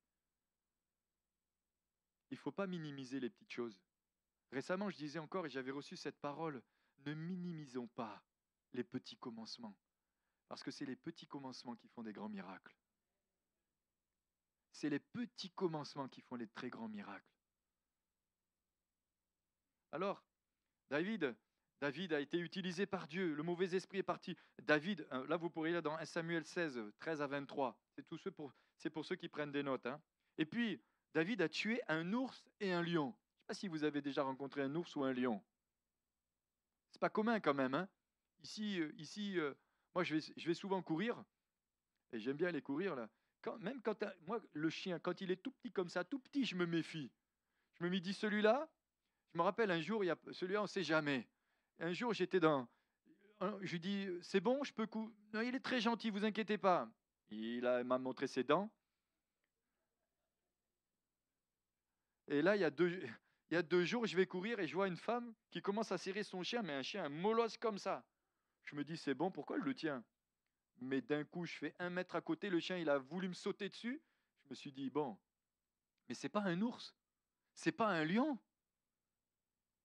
[SPEAKER 1] Il ne faut pas minimiser les petites choses. Récemment, je disais encore, et j'avais reçu cette parole, ne minimisons pas les petits commencements, parce que c'est les petits commencements qui font des grands miracles. C'est les petits commencements qui font les très grands miracles. Alors, David a été utilisé par Dieu, le mauvais esprit est parti. David, là vous pourrez lire dans 1 Samuel 16, 13 à 23, c'est pour ceux qui prennent des notes. Hein. Et puis, David a tué un ours et un lion. Je ne sais pas si vous avez déjà rencontré un ours ou un lion. C'est pas commun quand même. Hein. Ici, moi je vais souvent courir, et j'aime bien aller courir là. Moi, le chien, quand il est tout petit comme ça, tout petit, je me méfie. Je me dis, celui-là, je me rappelle un jour, celui-là, on ne sait jamais. Un jour, je lui dis, c'est bon, je peux courir. Non, il est très gentil, vous inquiétez pas. M'a montré ses dents. Et là, il y a 2 jours, je vais courir et je vois une femme qui commence à serrer son chien, mais un chien, un molosse comme ça. Je me dis, c'est bon, pourquoi elle le tient? Mais d'un coup, je fais 1 mètre à côté, le chien, il a voulu me sauter dessus. Je me suis dit, bon, mais c'est pas un ours, c'est pas un lion.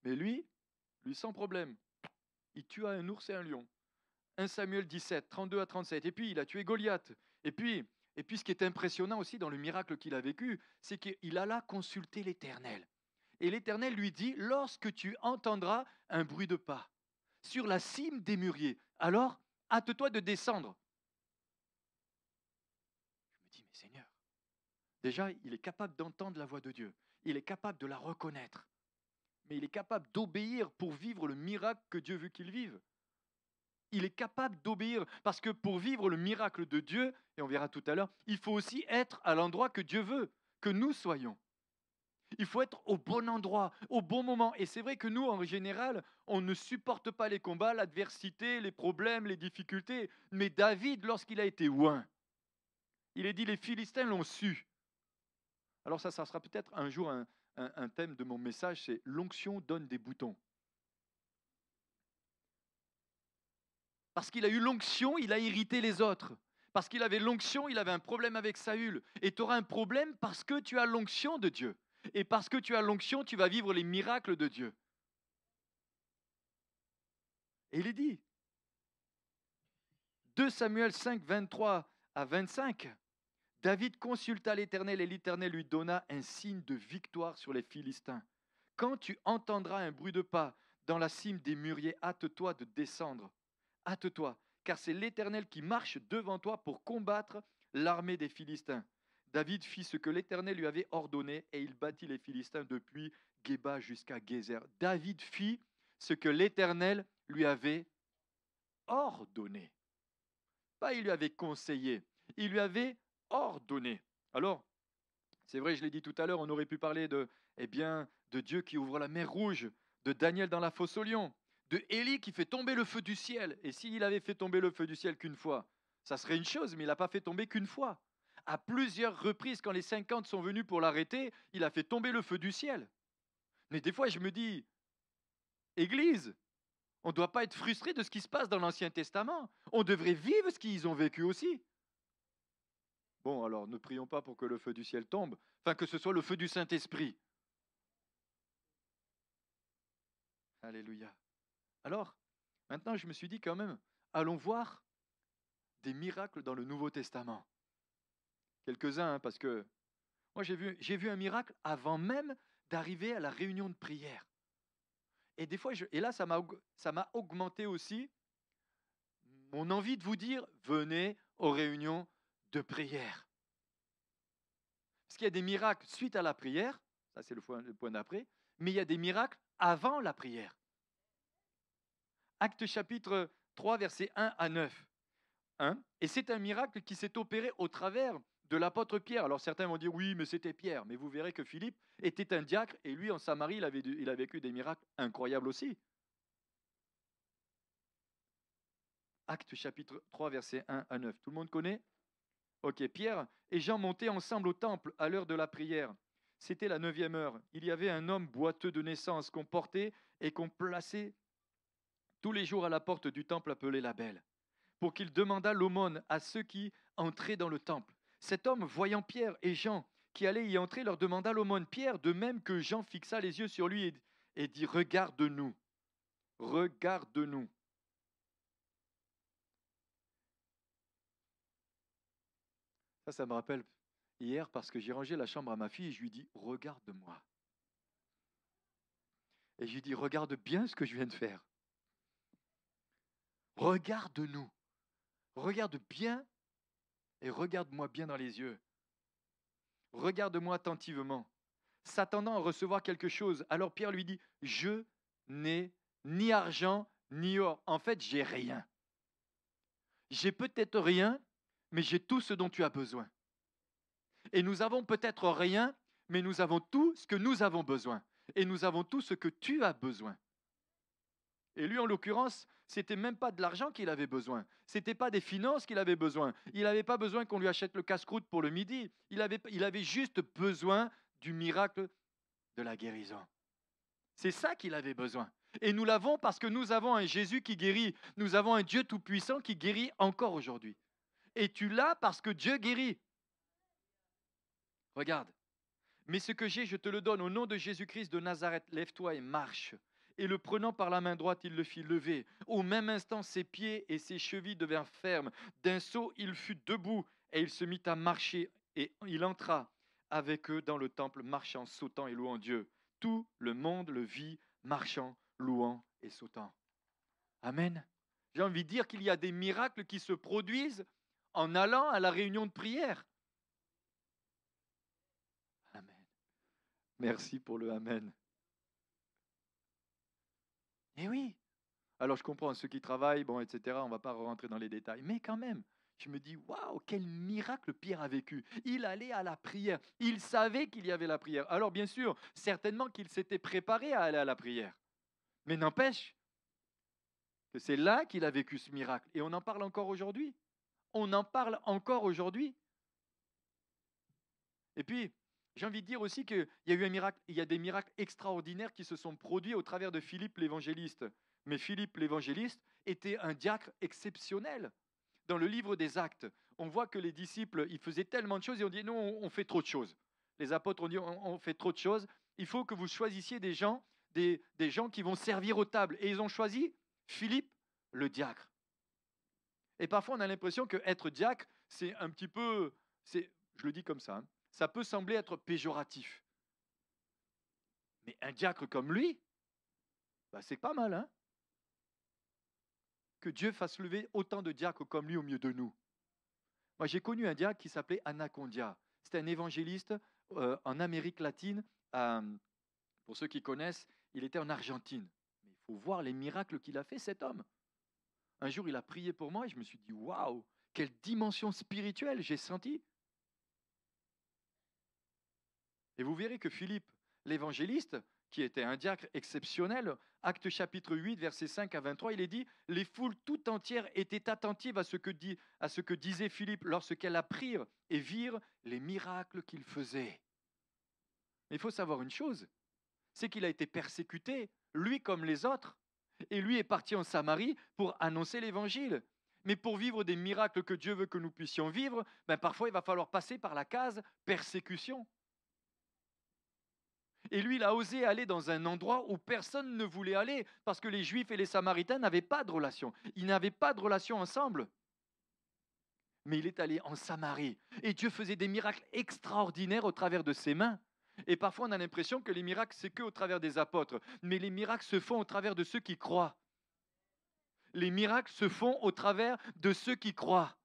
[SPEAKER 1] Mais lui, sans problème, il tua un ours et un lion. 1 Samuel 17, 32 à 37. Et puis, il a tué Goliath. Et puis, ce qui est impressionnant aussi dans le miracle qu'il a vécu, c'est qu'il alla consulter l'Éternel. Et l'Éternel lui dit, lorsque tu entendras un bruit de pas sur la cime des mûriers, alors hâte-toi de descendre. Je me dis, mais Seigneur, déjà, il est capable d'entendre la voix de Dieu. Il est capable de la reconnaître. Mais il est capable d'obéir pour vivre le miracle que Dieu veut qu'il vive. Il est capable d'obéir parce que pour vivre le miracle de Dieu, et on verra tout à l'heure, il faut aussi être à l'endroit que Dieu veut que nous soyons. Il faut être au bon endroit, au bon moment. Et c'est vrai que nous, en général, on ne supporte pas les combats, l'adversité, les problèmes, les difficultés. Mais David, lorsqu'il a été oint, il est dit, les Philistins l'ont su. Alors ça sera peut-être un jour un thème de mon message, c'est l'onction donne des boutons. Parce qu'il a eu l'onction, il a irrité les autres. Parce qu'il avait l'onction, il avait un problème avec Saül. Et tu auras un problème parce que tu as l'onction de Dieu. Et parce que tu as l'onction, tu vas vivre les miracles de Dieu. Et il est dit, 2 Samuel 5, 23 à 25, David consulta l'Éternel et l'Éternel lui donna un signe de victoire sur les Philistins. Quand tu entendras un bruit de pas dans la cime des mûriers, hâte-toi de descendre. Hâte-toi, car c'est l'Éternel qui marche devant toi pour combattre l'armée des Philistins. David fit ce que l'Éternel lui avait ordonné et il battit les Philistins depuis Géba jusqu'à Gézer. David fit ce que l'Éternel lui avait ordonné. Pas il lui avait conseillé, il lui avait ordonné. Alors, c'est vrai, je l'ai dit tout à l'heure, on aurait pu parler de Dieu qui ouvre la mer Rouge, de Daniel dans la fosse aux lions, de Élie qui fait tomber le feu du ciel. Et s'il avait fait tomber le feu du ciel qu'une fois, ça serait une chose, mais il n'a pas fait tomber qu'une fois. À plusieurs reprises, quand les 50 sont venus pour l'arrêter, il a fait tomber le feu du ciel. Mais des fois, je me dis, Église, on ne doit pas être frustré de ce qui se passe dans l'Ancien Testament. On devrait vivre ce qu'ils ont vécu aussi. Bon, alors ne prions pas pour que le feu du ciel tombe, enfin que ce soit le feu du Saint-Esprit. Alléluia. Alors, maintenant, je me suis dit quand même, allons voir des miracles dans le Nouveau Testament. Quelques-uns, hein, parce que moi, j'ai vu un miracle avant même d'arriver à la réunion de prière. Et des fois, et là, ça m'a augmenté aussi mon envie de vous dire, venez aux réunions de prière. Parce qu'il y a des miracles suite à la prière, ça c'est le point d'après, mais il y a des miracles avant la prière. Actes chapitre 3, versets 1 à 9. Et c'est un miracle qui s'est opéré au travers de l'apôtre Pierre. Alors certains vont dire oui, mais c'était Pierre. Mais vous verrez que Philippe était un diacre et lui en Samarie, il a vécu des miracles incroyables aussi. Actes chapitre 3, versets 1 à 9. Tout le monde connaît? Ok, Pierre et Jean montaient ensemble au temple à l'heure de la prière. C'était la 9e heure. Il y avait un homme boiteux de naissance qu'on portait et qu'on plaçait tous les jours à la porte du temple appelé la Belle, pour qu'il demandât l'aumône à ceux qui entraient dans le temple. Cet homme, voyant Pierre et Jean qui allaient y entrer, leur demanda l'aumône. Pierre, de même que Jean fixa les yeux sur lui et dit, regarde-nous, regarde-nous. Ça me rappelle hier parce que j'ai rangé la chambre à ma fille et je lui dis, regarde-moi. Et je lui dis, regarde bien ce que je viens de faire. Regarde-nous. Regarde bien et regarde-moi bien dans les yeux. Regarde-moi attentivement. S'attendant à recevoir quelque chose. Alors Pierre lui dit, je n'ai ni argent ni or. En fait, j'ai rien. J'ai peut-être rien, mais j'ai tout ce dont tu as besoin. Et nous avons peut-être rien, mais nous avons tout ce que nous avons besoin. Et nous avons tout ce que tu as besoin. Et lui, en l'occurrence, c'était même pas de l'argent qu'il avait besoin. C'était pas des finances qu'il avait besoin. Il n'avait pas besoin qu'on lui achète le casse-croûte pour le midi. Il avait juste besoin du miracle de la guérison. C'est ça qu'il avait besoin. Et nous l'avons parce que nous avons un Jésus qui guérit. Nous avons un Dieu tout-puissant qui guérit encore aujourd'hui. Et tu l'as parce que Dieu guérit. Regarde. Mais ce que j'ai, je te le donne au nom de Jésus-Christ de Nazareth. Lève-toi et marche. Et le prenant par la main droite, il le fit lever. Au même instant, ses pieds et ses chevilles devinrent fermes. D'un saut, il fut debout et il se mit à marcher. Et il entra avec eux dans le temple, marchant, sautant et louant Dieu. Tout le monde le vit, marchant, louant et sautant. Amen. J'ai envie de dire qu'il y a des miracles qui se produisent en allant à la réunion de prière. Amen. Merci pour le Amen. Eh oui. Alors je comprends ceux qui travaillent, bon, etc. On ne va pas rentrer dans les détails, mais quand même, je me dis waouh, quel miracle Pierre a vécu. Il allait à la prière. Il savait qu'il y avait la prière. Alors bien sûr, certainement qu'il s'était préparé à aller à la prière. Mais n'empêche que c'est là qu'il a vécu ce miracle. Et on en parle encore aujourd'hui. On en parle encore aujourd'hui. Et puis, j'ai envie de dire aussi qu'il y a eu un miracle, il y a des miracles extraordinaires qui se sont produits au travers de Philippe l'évangéliste. Mais Philippe l'évangéliste était un diacre exceptionnel. Dans le livre des Actes, on voit que les disciples, ils faisaient tellement de choses et on dit non, on fait trop de choses. Les apôtres ont dit on fait trop de choses. Il faut que vous choisissiez des gens qui vont servir aux tables. Et ils ont choisi Philippe le diacre. Et parfois, on a l'impression qu'être diacre, c'est un petit peu, je le dis comme ça, hein, ça peut sembler être péjoratif. Mais un diacre comme lui, c'est pas mal, hein? Que Dieu fasse lever autant de diacres comme lui au milieu de nous. Moi, j'ai connu un diacre qui s'appelait Anacondia. C'était un évangéliste en Amérique latine. Pour ceux qui connaissent, il était en Argentine. Mais il faut voir les miracles qu'il a fait, cet homme. Un jour, il a prié pour moi et je me suis dit, waouh, quelle dimension spirituelle j'ai senti. Et vous verrez que Philippe, l'évangéliste, qui était un diacre exceptionnel, Actes chapitre 8, versets 5 à 23, il est dit, les foules tout entières étaient attentives à ce que disait Philippe lorsqu'elles apprirent et virent les miracles qu'il faisait. Mais il faut savoir une chose, c'est qu'il a été persécuté, lui comme les autres, et lui est parti en Samarie pour annoncer l'évangile. Mais pour vivre des miracles que Dieu veut que nous puissions vivre, parfois il va falloir passer par la case persécution. Et lui, il a osé aller dans un endroit où personne ne voulait aller, parce que les Juifs et les Samaritains n'avaient pas de relation. Ils n'avaient pas de relation ensemble. Mais il est allé en Samarie, et Dieu faisait des miracles extraordinaires au travers de ses mains. Et parfois, on a l'impression que les miracles, c'est qu'au travers des apôtres. Mais les miracles se font au travers de ceux qui croient. Les miracles se font au travers de ceux qui croient.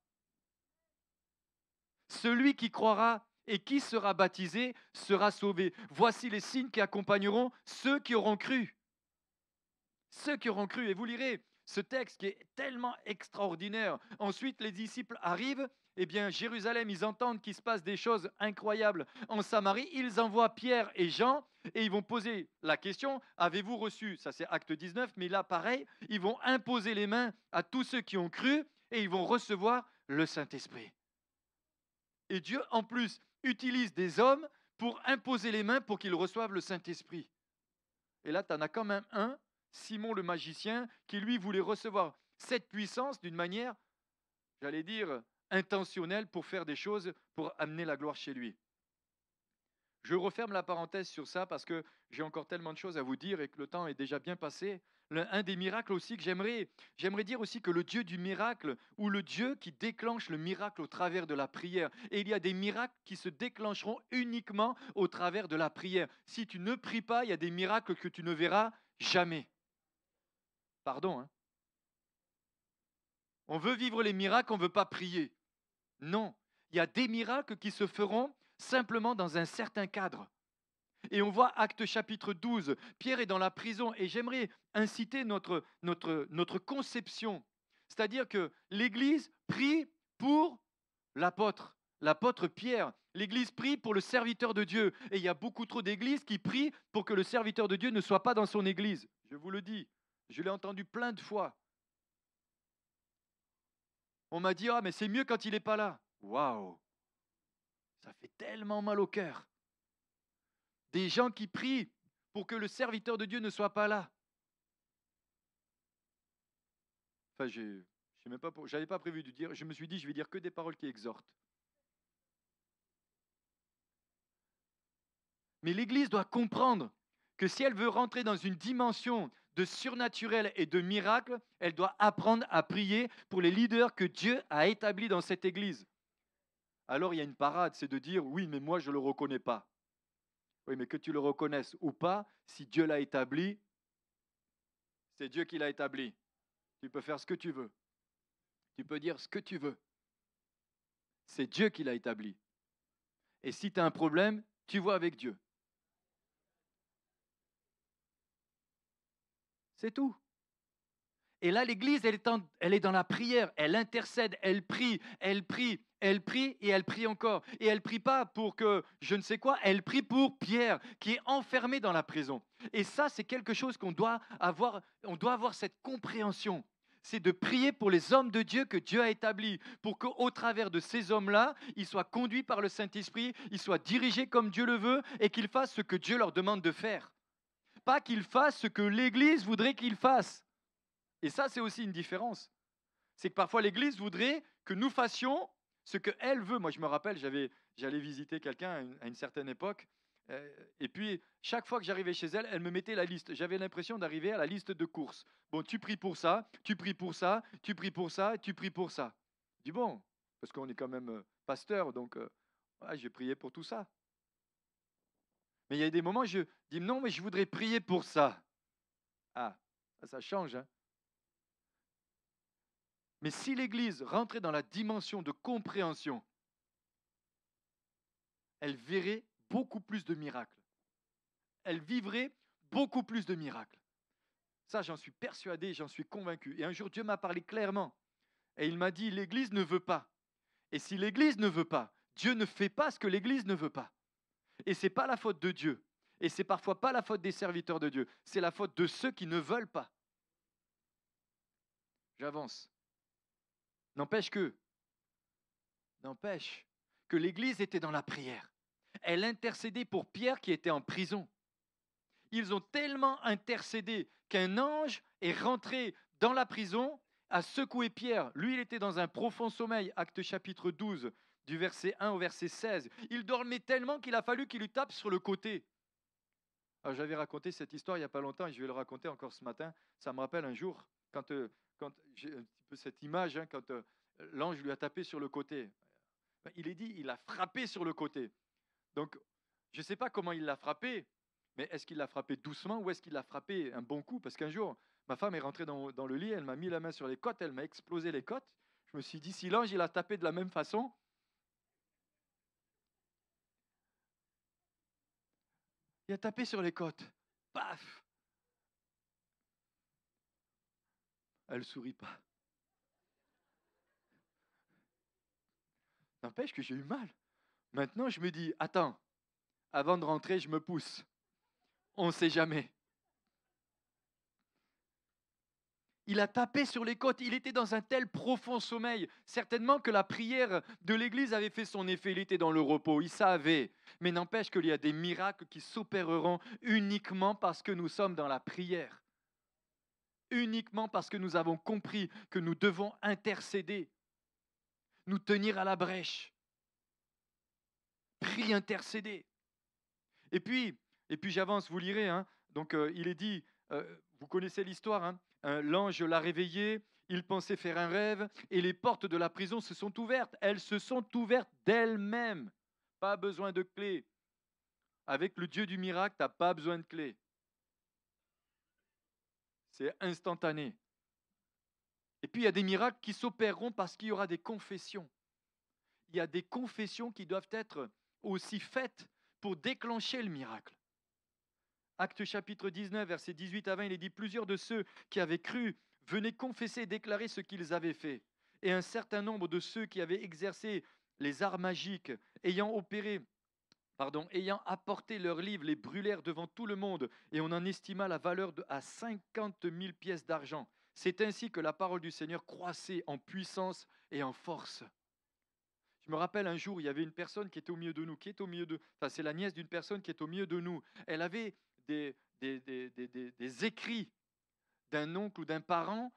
[SPEAKER 1] Celui qui croira et qui sera baptisé sera sauvé. Voici les signes qui accompagneront ceux qui auront cru. Ceux qui auront cru. Et vous lirez ce texte qui est tellement extraordinaire. Ensuite, les disciples arrivent. Eh bien, Jérusalem, ils entendent qu'il se passe des choses incroyables en Samarie. Ils envoient Pierre et Jean et ils vont poser la question, avez-vous reçu? Ça, c'est Acte 19, mais là, pareil, ils vont imposer les mains à tous ceux qui ont cru et ils vont recevoir le Saint-Esprit. Et Dieu, en plus, utilise des hommes pour imposer les mains pour qu'ils reçoivent le Saint-Esprit. Et là, tu en as quand même un, Simon le magicien, qui lui voulait recevoir cette puissance d'une manière, j'allais dire, intentionnelle pour faire des choses, pour amener la gloire chez lui. Je referme la parenthèse sur ça parce que j'ai encore tellement de choses à vous dire et que le temps est déjà bien passé. Un des miracles aussi que j'aimerais dire aussi que le Dieu du miracle ou le Dieu qui déclenche le miracle au travers de la prière. Et il y a des miracles qui se déclencheront uniquement au travers de la prière. Si tu ne pries pas, il y a des miracles que tu ne verras jamais. Pardon, hein. On veut vivre les miracles, on ne veut pas prier. Non, il y a des miracles qui se feront simplement dans un certain cadre. Et on voit Acte chapitre 12, Pierre est dans la prison et j'aimerais inciter notre conception. C'est-à-dire que l'Église prie pour l'apôtre Pierre. L'Église prie pour le serviteur de Dieu. Et il y a beaucoup trop d'églises qui prient pour que le serviteur de Dieu ne soit pas dans son Église. Je vous le dis, je l'ai entendu plein de fois. On m'a dit, ah mais c'est mieux quand il n'est pas là. Waouh, ça fait tellement mal au cœur. Des gens qui prient pour que le serviteur de Dieu ne soit pas là. Enfin, je n'avais pas prévu de dire, je me suis dit, je vais dire que des paroles qui exhortent. Mais l'Église doit comprendre que si elle veut rentrer dans une dimension de surnaturel et de miracle, elle doit apprendre à prier pour les leaders que Dieu a établis dans cette Église. Alors il y a une parade, c'est de dire, oui, mais moi je ne le reconnais pas. Oui, mais que tu le reconnaisses ou pas, si Dieu l'a établi, c'est Dieu qui l'a établi. Tu peux faire ce que tu veux. Tu peux dire ce que tu veux. C'est Dieu qui l'a établi. Et si tu as un problème, tu vois avec Dieu. C'est tout. Et là, l'Église, elle est dans la prière. Elle intercède, elle prie, elle prie, elle prie et elle prie encore. Et elle ne prie pas pour que je ne sais quoi, elle prie pour Pierre qui est enfermé dans la prison. Et ça, c'est quelque chose qu'on doit avoir. On doit avoir cette compréhension. C'est de prier pour les hommes de Dieu que Dieu a établis, pour qu'au travers de ces hommes-là, ils soient conduits par le Saint-Esprit, ils soient dirigés comme Dieu le veut et qu'ils fassent ce que Dieu leur demande de faire. Pas qu'ils fassent ce que l'Église voudrait qu'ils fassent. Et ça, c'est aussi une différence. C'est que parfois l'Église voudrait que nous fassions ce qu'elle veut. Moi, je me rappelle, j'allais visiter quelqu'un à une certaine époque. Et puis, chaque fois que j'arrivais chez elle, elle me mettait la liste. J'avais l'impression d'arriver à la liste de courses. Bon, tu pries pour ça, tu pries pour ça, tu pries pour ça, tu pries pour ça. Je dis bon, parce qu'on est quand même pasteur, donc j'ai prié pour tout ça. Mais il y a des moments où je dis non, mais je voudrais prier pour ça. Ah, ça change, hein. Mais si l'Église rentrait dans la dimension de compréhension, elle verrait beaucoup plus de miracles. Elle vivrait beaucoup plus de miracles. Ça, j'en suis persuadé, j'en suis convaincu. Et un jour, Dieu m'a parlé clairement. Et il m'a dit, l'Église ne veut pas. Et si l'Église ne veut pas, Dieu ne fait pas ce que l'Église ne veut pas. Et ce n'est pas la faute de Dieu. Et c'est parfois pas la faute des serviteurs de Dieu. C'est la faute de ceux qui ne veulent pas. J'avance. N'empêche que l'Église était dans la prière. Elle intercédait pour Pierre qui était en prison. Ils ont tellement intercédé qu'un ange est rentré dans la prison, a secoué Pierre. Lui, il était dans un profond sommeil, Actes chapitre 12, du verset 1 au verset 16. Il dormait tellement qu'il a fallu qu'il lui tape sur le côté. Alors, j'avais raconté cette histoire il n'y a pas longtemps et je vais le raconter encore ce matin. Ça me rappelle un jour, quand j'ai un petit peu cette image, quand l'ange lui a tapé sur le côté. Il est dit, il a frappé sur le côté. Donc, je ne sais pas comment il l'a frappé, mais est-ce qu'il l'a frappé doucement ou est-ce qu'il l'a frappé un bon coup? Parce qu'un jour, ma femme est rentrée dans le lit, elle m'a mis la main sur les côtes, elle m'a explosé les côtes. Je me suis dit, si l'ange il a tapé de la même façon, il a tapé sur les côtes. Paf! Elle ne sourit pas. N'empêche que j'ai eu mal. Maintenant, je me dis, attends, avant de rentrer, je me pousse. On ne sait jamais. Il a tapé sur les côtes, il était dans un tel profond sommeil. Certainement que la prière de l'Église avait fait son effet, il était dans le repos, il savait. Mais n'empêche qu'il y a des miracles qui s'opéreront uniquement parce que nous sommes dans la prière. Uniquement parce que nous avons compris que nous devons intercéder, nous tenir à la brèche. Prie, intercéder. Et puis j'avance, vous lirez. Donc, il est dit, vous connaissez l'histoire, l'ange l'a réveillé, il pensait faire un rêve, et les portes de la prison se sont ouvertes. Elles se sont ouvertes d'elles-mêmes. Pas besoin de clé. Avec le Dieu du miracle, tu n'as pas besoin de clé. C'est instantané. Et puis, il y a des miracles qui s'opéreront parce qu'il y aura des confessions. Il y a des confessions qui doivent être aussi faites pour déclencher le miracle. Actes chapitre 19, versets 18 à 20, il est dit « Plusieurs de ceux qui avaient cru venaient confesser et déclarer ce qu'ils avaient fait. Et un certain nombre de ceux qui avaient exercé les arts magiques, ayant apporté leurs livres, les brûlèrent devant tout le monde, et on en estima la valeur à 50 000 pièces d'argent. C'est ainsi que la parole du Seigneur croissait en puissance et en force. » Je me rappelle un jour, il y avait une personne qui était au milieu de nous, c'est la nièce d'une personne qui est au milieu de nous. Elle avait des écrits d'un oncle ou d'un parent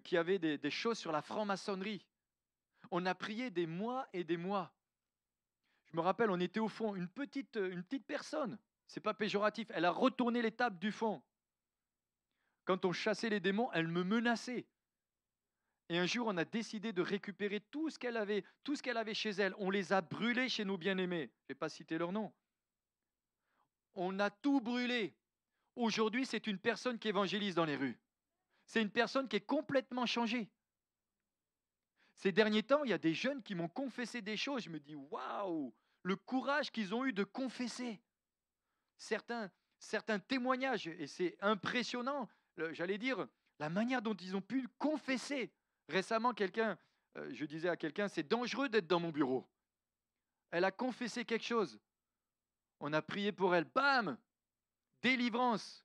[SPEAKER 1] qui avait des choses sur la franc-maçonnerie. On a prié des mois et des mois. Je me rappelle, on était au fond, une petite personne, c'est pas péjoratif, elle a retourné les tables du fond. Quand on chassait les démons, elle me menaçait. Et un jour, on a décidé de récupérer tout ce qu'elle avait chez elle. On les a brûlés chez nos bien-aimés. Je ne vais pas citer leur nom. On a tout brûlé. Aujourd'hui, c'est une personne qui évangélise dans les rues. C'est une personne qui est complètement changée. Ces derniers temps, il y a des jeunes qui m'ont confessé des choses. Je me dis, waouh, le courage qu'ils ont eu de confesser. Certains témoignages, et c'est impressionnant, j'allais dire, la manière dont ils ont pu confesser. Récemment, je disais à quelqu'un, c'est dangereux d'être dans mon bureau. Elle a confessé quelque chose. On a prié pour elle. Bam! Délivrance.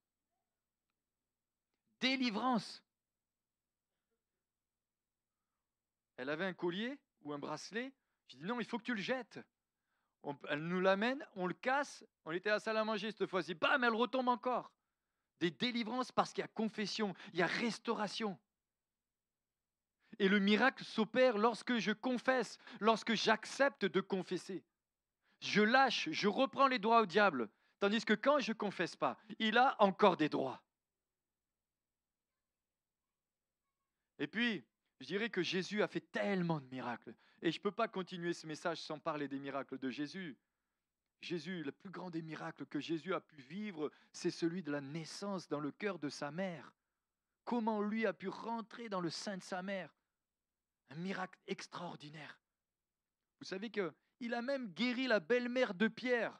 [SPEAKER 1] Délivrance. Elle avait un collier ou un bracelet. Je dis non, il faut que tu le jettes. Elle nous l'amène, on le casse. On était à la salle à manger cette fois-ci. Bam! Elle retombe encore. Des délivrances parce qu'il y a confession, il y a restauration. Et le miracle s'opère lorsque je confesse, lorsque j'accepte de confesser. Je lâche, je reprends les droits au diable. Tandis que quand je ne confesse pas, il a encore des droits. Et puis, je dirais que Jésus a fait tellement de miracles. Et je ne peux pas continuer ce message sans parler des miracles de Jésus. Jésus, le plus grand des miracles que Jésus a pu vivre, c'est celui de la naissance dans le cœur de sa mère. Comment lui a pu rentrer dans le sein de sa mère? Un miracle extraordinaire. Vous savez qu'il a même guéri la belle-mère de Pierre.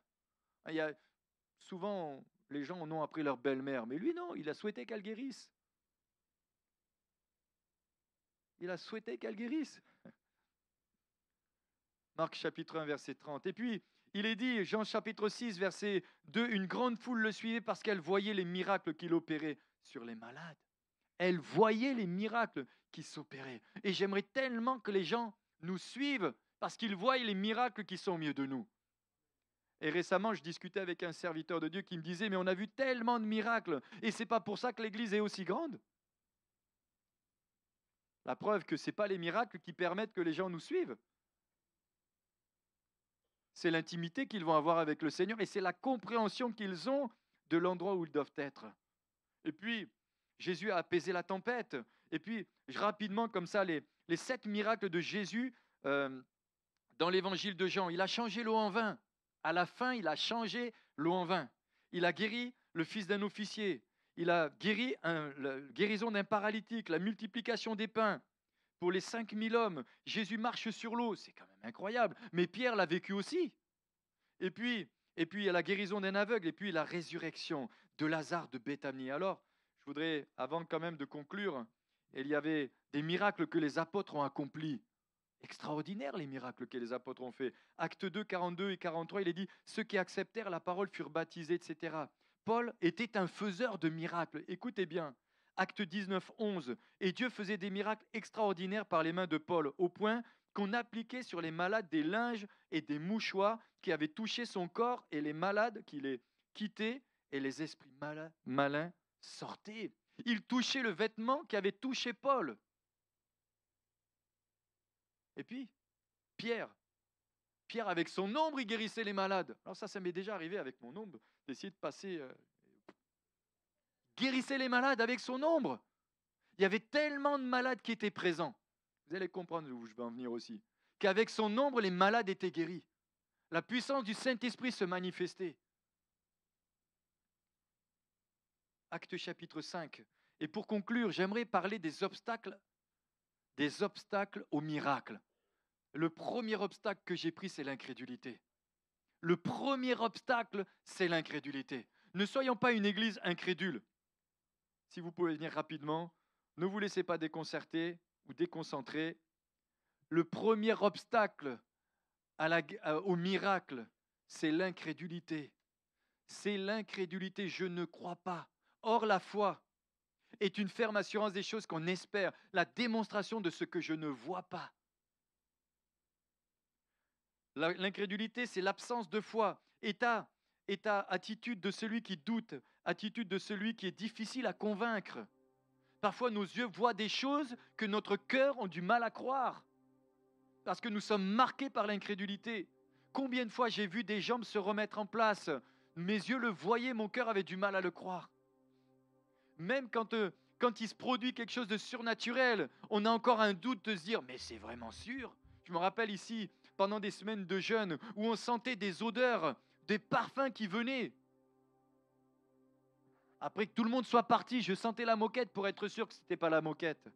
[SPEAKER 1] Souvent, les gens en ont appris leur belle-mère, mais lui non, il a souhaité qu'elle guérisse. Il a souhaité qu'elle guérisse. Marc chapitre 1, verset 30. Et puis, Il est dit, Jean chapitre 6, verset 2, une grande foule le suivait parce qu'elle voyait les miracles qu'il opérait sur les malades. Elle voyait les miracles qui s'opéraient. Et j'aimerais tellement que les gens nous suivent parce qu'ils voient les miracles qui sont au milieu de nous. Et récemment, je discutais avec un serviteur de Dieu qui me disait, mais on a vu tellement de miracles et ce n'est pas pour ça que l'Église est aussi grande. La preuve que ce n'est pas les miracles qui permettent que les gens nous suivent. C'est l'intimité qu'ils vont avoir avec le Seigneur et c'est la compréhension qu'ils ont de l'endroit où ils doivent être. Et puis, Jésus a apaisé la tempête. Et puis, rapidement, comme ça, les 7 miracles de Jésus dans l'évangile de Jean. Il a changé l'eau en vin. À la fin, il a changé l'eau en vin. Il a guéri le fils d'un officier. Il a guéri la guérison d'un paralytique, la multiplication des pains. Pour les 5000 hommes, Jésus marche sur l'eau. C'est quand même incroyable. Mais Pierre l'a vécu aussi. Et puis, il y a la guérison d'un aveugle. Et puis, la résurrection de Lazare de Béthanie. Alors, je voudrais, avant quand même de conclure, il y avait des miracles que les apôtres ont accomplis. Extraordinaire les miracles que les apôtres ont fait. Actes 2, 42 et 43, il est dit « Ceux qui acceptèrent la parole furent baptisés, etc. » Paul était un faiseur de miracles. Écoutez bien, Actes 19, 11. « Et Dieu faisait des miracles extraordinaires par les mains de Paul, au point qu'on appliquait sur les malades des linges et des mouchoirs qui avaient touché son corps, et les malades qui les quittaient, et les esprits malins sortaient. » Il touchait le vêtement qui avait touché Paul. Et puis, Pierre, avec son ombre, il guérissait les malades. Alors ça m'est déjà arrivé avec mon ombre, d'essayer de passer... guérissait les malades avec son ombre. Il y avait tellement de malades qui étaient présents. Vous allez comprendre où je vais en venir aussi. Qu'avec son ombre, les malades étaient guéris. La puissance du Saint-Esprit se manifestait. Acte chapitre 5. Et pour conclure, j'aimerais parler des obstacles au miracle. Le premier obstacle que j'ai pris, c'est l'incrédulité. Le premier obstacle, c'est l'incrédulité. Ne soyons pas une église incrédule. Si vous pouvez venir rapidement, ne vous laissez pas déconcerter ou déconcentrer. Le premier obstacle au miracle, c'est l'incrédulité. C'est l'incrédulité, je ne crois pas. Or, la foi est une ferme assurance des choses qu'on espère, la démonstration de ce que je ne vois pas. L'incrédulité, c'est l'absence de foi. État, attitude de celui qui doute, attitude de celui qui est difficile à convaincre. Parfois, nos yeux voient des choses que notre cœur a du mal à croire, parce que nous sommes marqués par l'incrédulité. Combien de fois j'ai vu des jambes se remettre en place? Mes yeux le voyaient, mon cœur avait du mal à le croire. Même quand il se produit quelque chose de surnaturel, on a encore un doute de se dire « mais c'est vraiment sûr ?» Je me rappelle ici, pendant des semaines de jeûne, où on sentait des odeurs, des parfums qui venaient. Après que tout le monde soit parti, je sentais la moquette pour être sûr que ce n'était pas la moquette.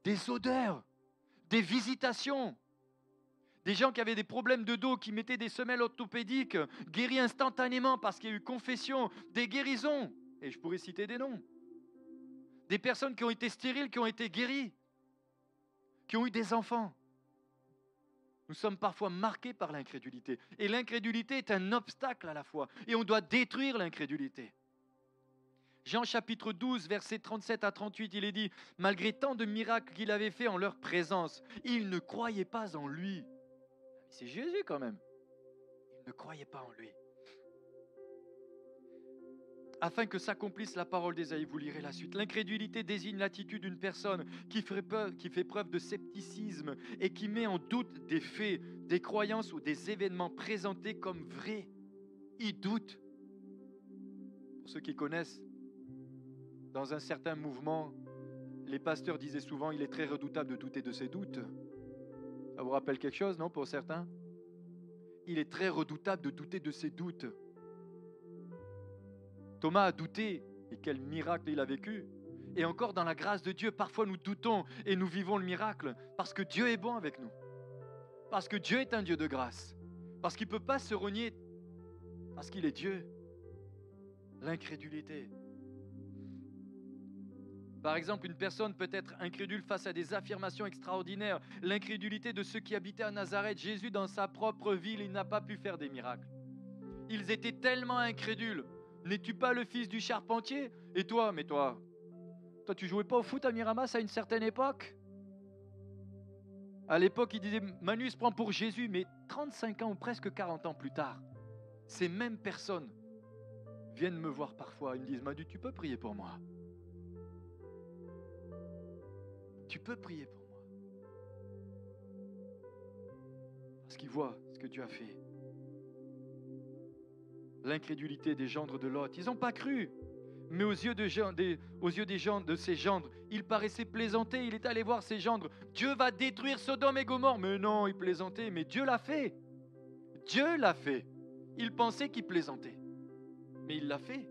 [SPEAKER 1] Des odeurs, des visitations. Des gens qui avaient des problèmes de dos, qui mettaient des semelles orthopédiques, guéris instantanément parce qu'il y a eu confession, des guérisons. Et je pourrais citer des noms. Des personnes qui ont été stériles, qui ont été guéries, qui ont eu des enfants. Nous sommes parfois marqués par l'incrédulité. Et l'incrédulité est un obstacle à la foi. Et on doit détruire l'incrédulité. Jean chapitre 12, versets 37 à 38, il est dit « Malgré tant de miracles qu'il avait fait en leur présence, ils ne croyaient pas en lui. » C'est Jésus quand même. Ils ne croyaient pas en lui. Afin que s'accomplisse la parole d'Ésaïe, vous lirez la suite. L'incrédulité désigne l'attitude d'une personne qui fait preuve de scepticisme et qui met en doute des faits, des croyances ou des événements présentés comme vrais. Il doute. Pour ceux qui connaissent, dans un certain mouvement, les pasteurs disaient souvent « il est très redoutable de douter de ses doutes ». Ça vous rappelle quelque chose, non, pour certains? Il est très redoutable de douter de ses doutes. Thomas a douté, et quel miracle il a vécu. Et encore dans la grâce de Dieu, parfois nous doutons et nous vivons le miracle parce que Dieu est bon avec nous. Parce que Dieu est un Dieu de grâce. Parce qu'il ne peut pas se renier, parce qu'il est Dieu. L'incrédulité. Par exemple, une personne peut être incrédule face à des affirmations extraordinaires. L'incrédulité de ceux qui habitaient à Nazareth. Jésus, dans sa propre ville, il n'a pas pu faire des miracles. Ils étaient tellement incrédules. N'es-tu pas le fils du charpentier? Et toi, mais toi tu jouais pas au foot à Miramas à une certaine époque? À l'époque, il disait, Manu se prend pour Jésus, mais 35 ans ou presque 40 ans plus tard, ces mêmes personnes viennent me voir parfois. Ils me disent, Manu, tu peux prier pour moi? Tu peux prier pour moi? Parce qu'ils voient ce que tu as fait. L'incrédulité des gendres de Lot, ils n'ont pas cru. Mais aux yeux des gens, de ses gendres, il paraissait plaisanter. Il est allé voir ses gendres. Dieu va détruire Sodome et Gomorrhe. Mais non, il plaisantait. Mais Dieu l'a fait. Dieu l'a fait. Il pensait qu'il plaisantait. Mais il l'a fait.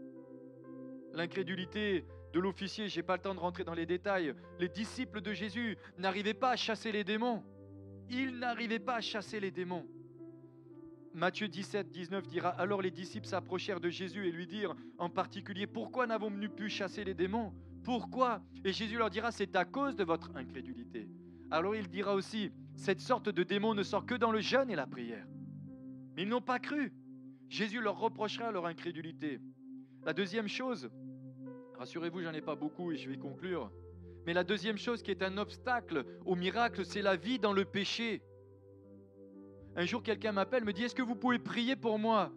[SPEAKER 1] L'incrédulité de l'officier, je n'ai pas le temps de rentrer dans les détails. Les disciples de Jésus n'arrivaient pas à chasser les démons. Ils n'arrivaient pas à chasser les démons. Matthieu 17, 19 dira, alors les disciples s'approchèrent de Jésus et lui dirent en particulier, pourquoi n'avons-nous pu chasser les démons? Pourquoi? Et Jésus leur dira, c'est à cause de votre incrédulité. Alors il dira aussi, cette sorte de démon ne sort que dans le jeûne et la prière. Mais ils n'ont pas cru. Jésus leur reprochera leur incrédulité. La deuxième chose, rassurez-vous, j'en ai pas beaucoup et je vais conclure, mais la deuxième chose qui est un obstacle au miracle, c'est la vie dans le péché. Un jour, quelqu'un m'appelle, me dit, est-ce que vous pouvez prier pour moi?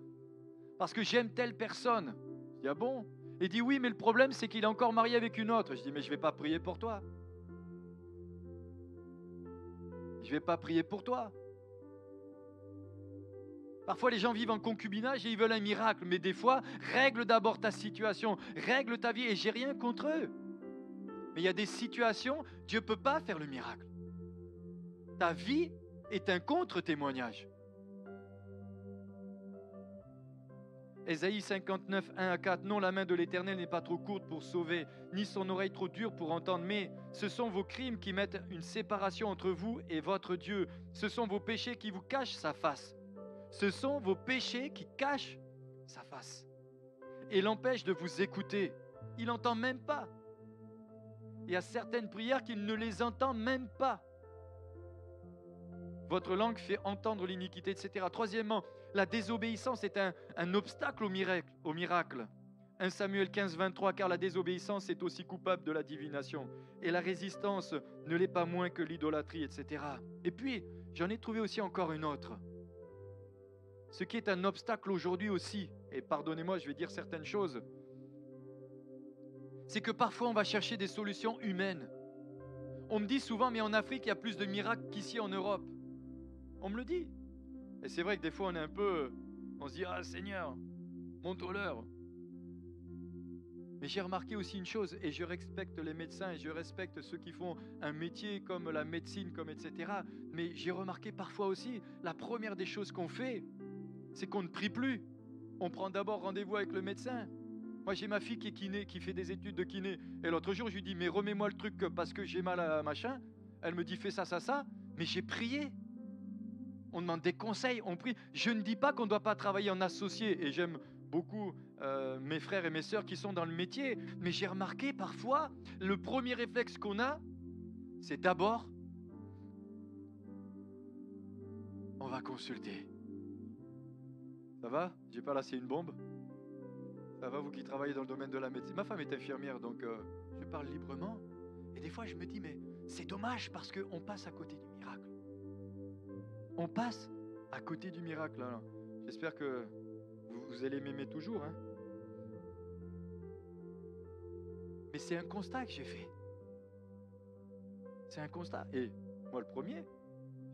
[SPEAKER 1] Parce que j'aime telle personne. Je dis, ah bon? Il dit, oui, mais le problème, c'est qu'il est encore marié avec une autre. Je dis, mais je ne vais pas prier pour toi. Je ne vais pas prier pour toi. Parfois, les gens vivent en concubinage et ils veulent un miracle. Mais des fois, règle d'abord ta situation, règle ta vie. Et j'ai rien contre eux. Mais il y a des situations, Dieu ne peut pas faire le miracle. Ta vie est un contre-témoignage. Ésaïe 59, 1 à 4, non, la main de l'Éternel n'est pas trop courte pour sauver, ni son oreille trop dure pour entendre, mais ce sont vos crimes qui mettent une séparation entre vous et votre Dieu. Ce sont vos péchés qui vous cachent sa face. Ce sont vos péchés qui cachent sa face et l'empêchent de vous écouter. Il n'entend même pas. Il y a certaines prières qu'il ne les entend même pas. Votre langue fait entendre l'iniquité, etc. Troisièmement, la désobéissance est un obstacle au miracle. 1 Samuel 15, 23, car la désobéissance est aussi coupable de la divination. Et la résistance ne l'est pas moins que l'idolâtrie, etc. Et puis, j'en ai trouvé aussi encore une autre. Ce qui est un obstacle aujourd'hui aussi, et pardonnez-moi, je vais dire certaines choses, c'est que parfois on va chercher des solutions humaines. On me dit souvent, mais en Afrique, il y a plus de miracles qu'ici en Europe. On me le dit. Et c'est vrai que des fois, on se dit, ah Seigneur, montre-leur. Mais j'ai remarqué aussi une chose, et je respecte les médecins, et je respecte ceux qui font un métier comme la médecine, comme etc. Mais j'ai remarqué parfois aussi, la première des choses qu'on fait, c'est qu'on ne prie plus. On prend d'abord rendez-vous avec le médecin. Moi, j'ai ma fille qui est kiné, qui fait des études de kiné. Et l'autre jour, je lui dis, mais remets-moi le truc parce que j'ai mal à machin. Elle me dit, fais ça, ça, ça. Mais j'ai prié. On demande des conseils, on prie. Je ne dis pas qu'on ne doit pas travailler en associé. Et j'aime beaucoup mes frères et mes sœurs qui sont dans le métier. Mais j'ai remarqué parfois, le premier réflexe qu'on a, c'est d'abord, on va consulter. Ça va? J'ai pas laissé une bombe? Ça va, vous qui travaillez dans le domaine de la médecine? Ma femme est infirmière, donc je parle librement. Et des fois, je me dis, mais c'est dommage parce qu'on passe à côté du miracle. On passe à côté du miracle. Alors, j'espère que vous allez m'aimer toujours. Hein. Mais c'est un constat que j'ai fait. C'est un constat. Et moi, le premier,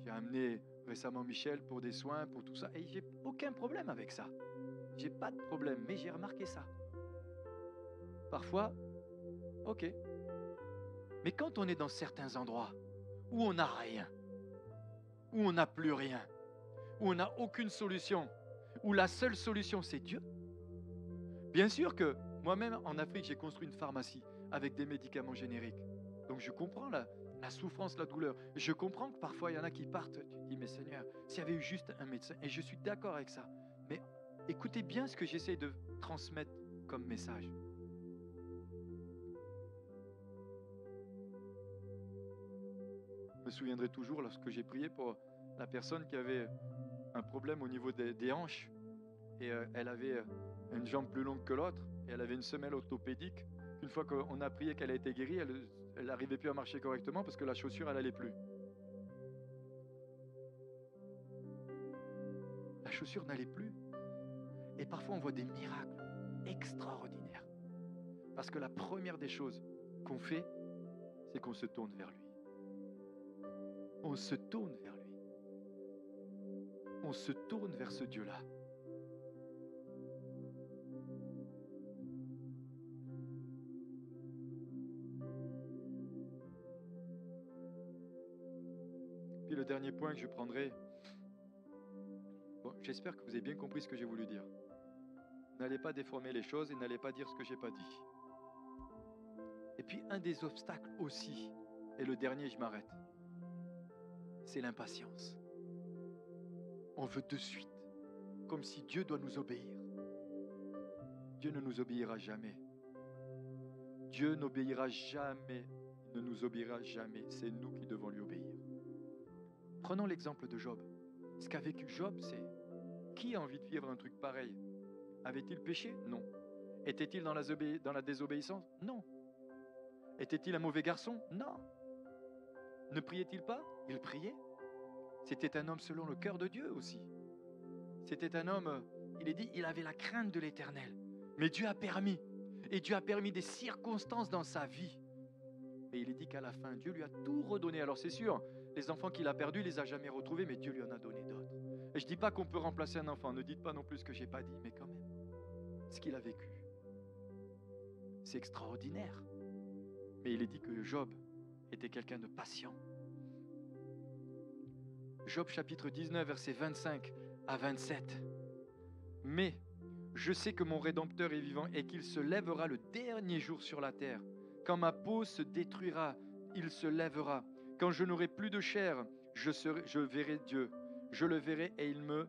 [SPEAKER 1] j'ai amené récemment Michel pour des soins, pour tout ça. Et j'ai aucun problème avec ça. J'ai pas de problème, mais j'ai remarqué ça. Parfois, ok. Mais quand on est dans certains endroits où on n'a rien, où on n'a plus rien, où on n'a aucune solution, où la seule solution c'est Dieu. Bien sûr que moi-même en Afrique j'ai construit une pharmacie avec des médicaments génériques. Donc je comprends la souffrance, la douleur. Je comprends que parfois il y en a qui partent. Tu te dis mais Seigneur, s'il y avait eu juste un médecin, et je suis d'accord avec ça. Mais écoutez bien ce que j'essaie de transmettre comme message. Je me souviendrai toujours lorsque j'ai prié pour la personne qui avait un problème au niveau des hanches. Et elle avait une jambe plus longue que l'autre. Et elle avait une semelle orthopédique. Une fois qu'on a prié qu'elle a été guérie, elle n'arrivait plus à marcher correctement parce que la chaussure, elle n'allait plus. La chaussure n'allait plus. Et parfois, on voit des miracles extraordinaires. Parce que la première des choses qu'on fait, c'est qu'on se tourne vers lui. On se tourne vers lui. On se tourne vers ce Dieu-là. Puis le dernier point que je prendrai, j'espère que vous avez bien compris ce que j'ai voulu dire. N'allez pas déformer les choses et n'allez pas dire ce que je n'ai pas dit. Et puis un des obstacles aussi, et le dernier, je m'arrête, c'est l'impatience. On veut de suite, comme si Dieu doit nous obéir. Dieu ne nous obéira jamais. Dieu n'obéira jamais, ne nous obéira jamais. C'est nous qui devons lui obéir. Prenons l'exemple de Job. Ce qu'a vécu Job, c'est qui a envie de vivre un truc pareil? Avait-il péché? Non. Était-il dans la désobéissance? Non. Était-il un mauvais garçon? Non. Ne priait-il pas? Il priait. C'était un homme selon le cœur de Dieu aussi. C'était un homme, il est dit, il avait la crainte de l'Éternel. Mais Dieu a permis. Et Dieu a permis des circonstances dans sa vie. Et il est dit qu'à la fin, Dieu lui a tout redonné. Alors c'est sûr, les enfants qu'il a perdus, il ne les a jamais retrouvés, mais Dieu lui en a donné d'autres. Et je ne dis pas qu'on peut remplacer un enfant. Ne dites pas non plus ce que je n'ai pas dit, mais quand même, ce qu'il a vécu, c'est extraordinaire. Mais il est dit que Job était quelqu'un de patient. Job chapitre 19, versets 25 à 27. Mais je sais que mon Rédempteur est vivant et qu'il se lèvera le dernier jour sur la terre. Quand ma peau se détruira, il se lèvera. Quand je n'aurai plus de chair, je verrai Dieu. Je le verrai et il me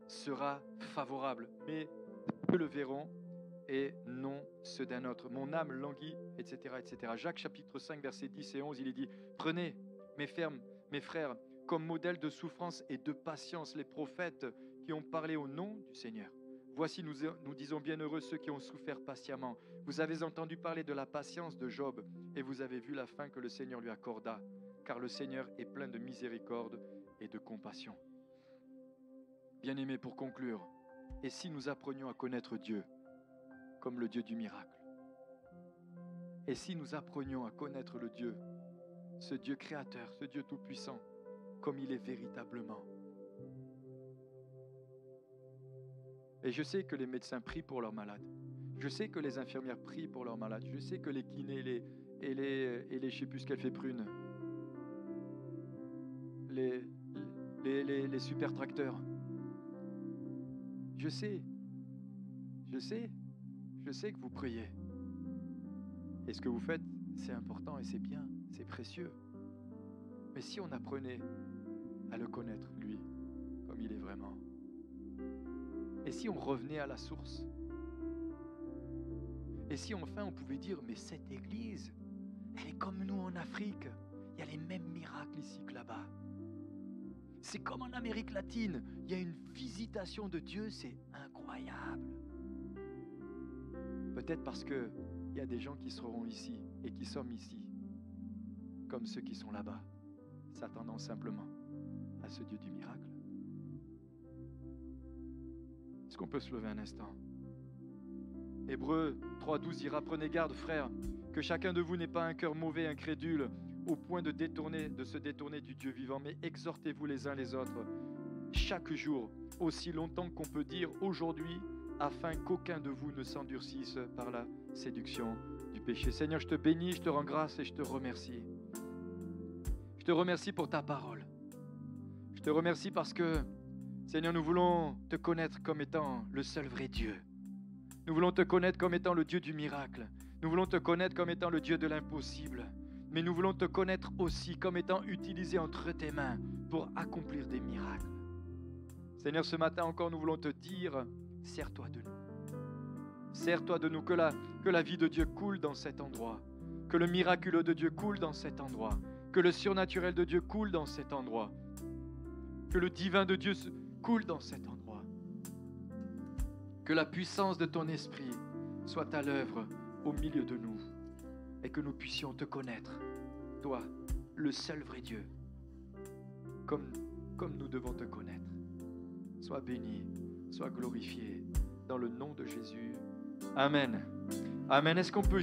[SPEAKER 1] sera favorable. Mais eux le verront et non ceux d'un autre. Mon âme languit, etc., etc. Jacques chapitre 5, versets 10 et 11, il est dit « Prenez, mes frères, comme modèle de souffrance et de patience les prophètes qui ont parlé au nom du Seigneur. Voici, nous disons bienheureux ceux qui ont souffert patiemment. Vous avez entendu parler de la patience de Job et vous avez vu la fin que le Seigneur lui accorda, car le Seigneur est plein de miséricorde et de compassion. » Bien-aimés, pour conclure, et si nous apprenions à connaître Dieu comme le Dieu du miracle? Et si nous apprenions à connaître le Dieu, ce Dieu créateur, ce Dieu tout-puissant, comme il est véritablement? Et je sais que les médecins prient pour leurs malades. Je sais que les infirmières prient pour leurs malades. Je sais que les kinés et les je ne sais plus ce qu'elle fait prune, les super tracteurs. Je sais que vous priez. Et ce que vous faites, c'est important et c'est bien, c'est précieux. Mais si on apprenait à le connaître, lui, comme il est vraiment, et si on revenait à la source, et si enfin on pouvait dire, mais cette église, elle est comme nous en Afrique, il y a les mêmes miracles ici que là-bas. C'est comme en Amérique latine, il y a une visitation de Dieu, c'est incroyable. Peut-être parce qu'il y a des gens qui seront ici et qui sommes ici, comme ceux qui sont là-bas, s'attendant simplement à ce Dieu du miracle. Est-ce qu'on peut se lever un instant? Hébreux 3,12 dira, prenez garde, frères, que chacun de vous n'ait pas un cœur mauvais, incrédule, au point de se détourner du Dieu vivant, mais exhortez-vous les uns les autres, chaque jour, aussi longtemps qu'on peut dire aujourd'hui, afin qu'aucun de vous ne s'endurcisse par la séduction du péché. Seigneur, je te bénis, je te rends grâce et je te remercie. Je te remercie pour ta parole. Je te remercie parce que, Seigneur, nous voulons te connaître comme étant le seul vrai Dieu. Nous voulons te connaître comme étant le Dieu du miracle. Nous voulons te connaître comme étant le Dieu de l'impossible. Mais nous voulons te connaître aussi comme étant utilisé entre tes mains pour accomplir des miracles. Seigneur, ce matin encore, nous voulons te dire, sers-toi de nous. Sers-toi de nous, que la vie de Dieu coule dans cet endroit, que le miraculeux de Dieu coule dans cet endroit, Que le surnaturel de Dieu coule dans cet endroit. Que le divin de Dieu coule dans cet endroit. Que la puissance de ton esprit soit à l'œuvre au milieu de nous et que nous puissions te connaître, toi, le seul vrai Dieu, comme nous devons te connaître. Sois béni, sois glorifié dans le nom de Jésus. Amen. Amen. Est-ce qu'on peut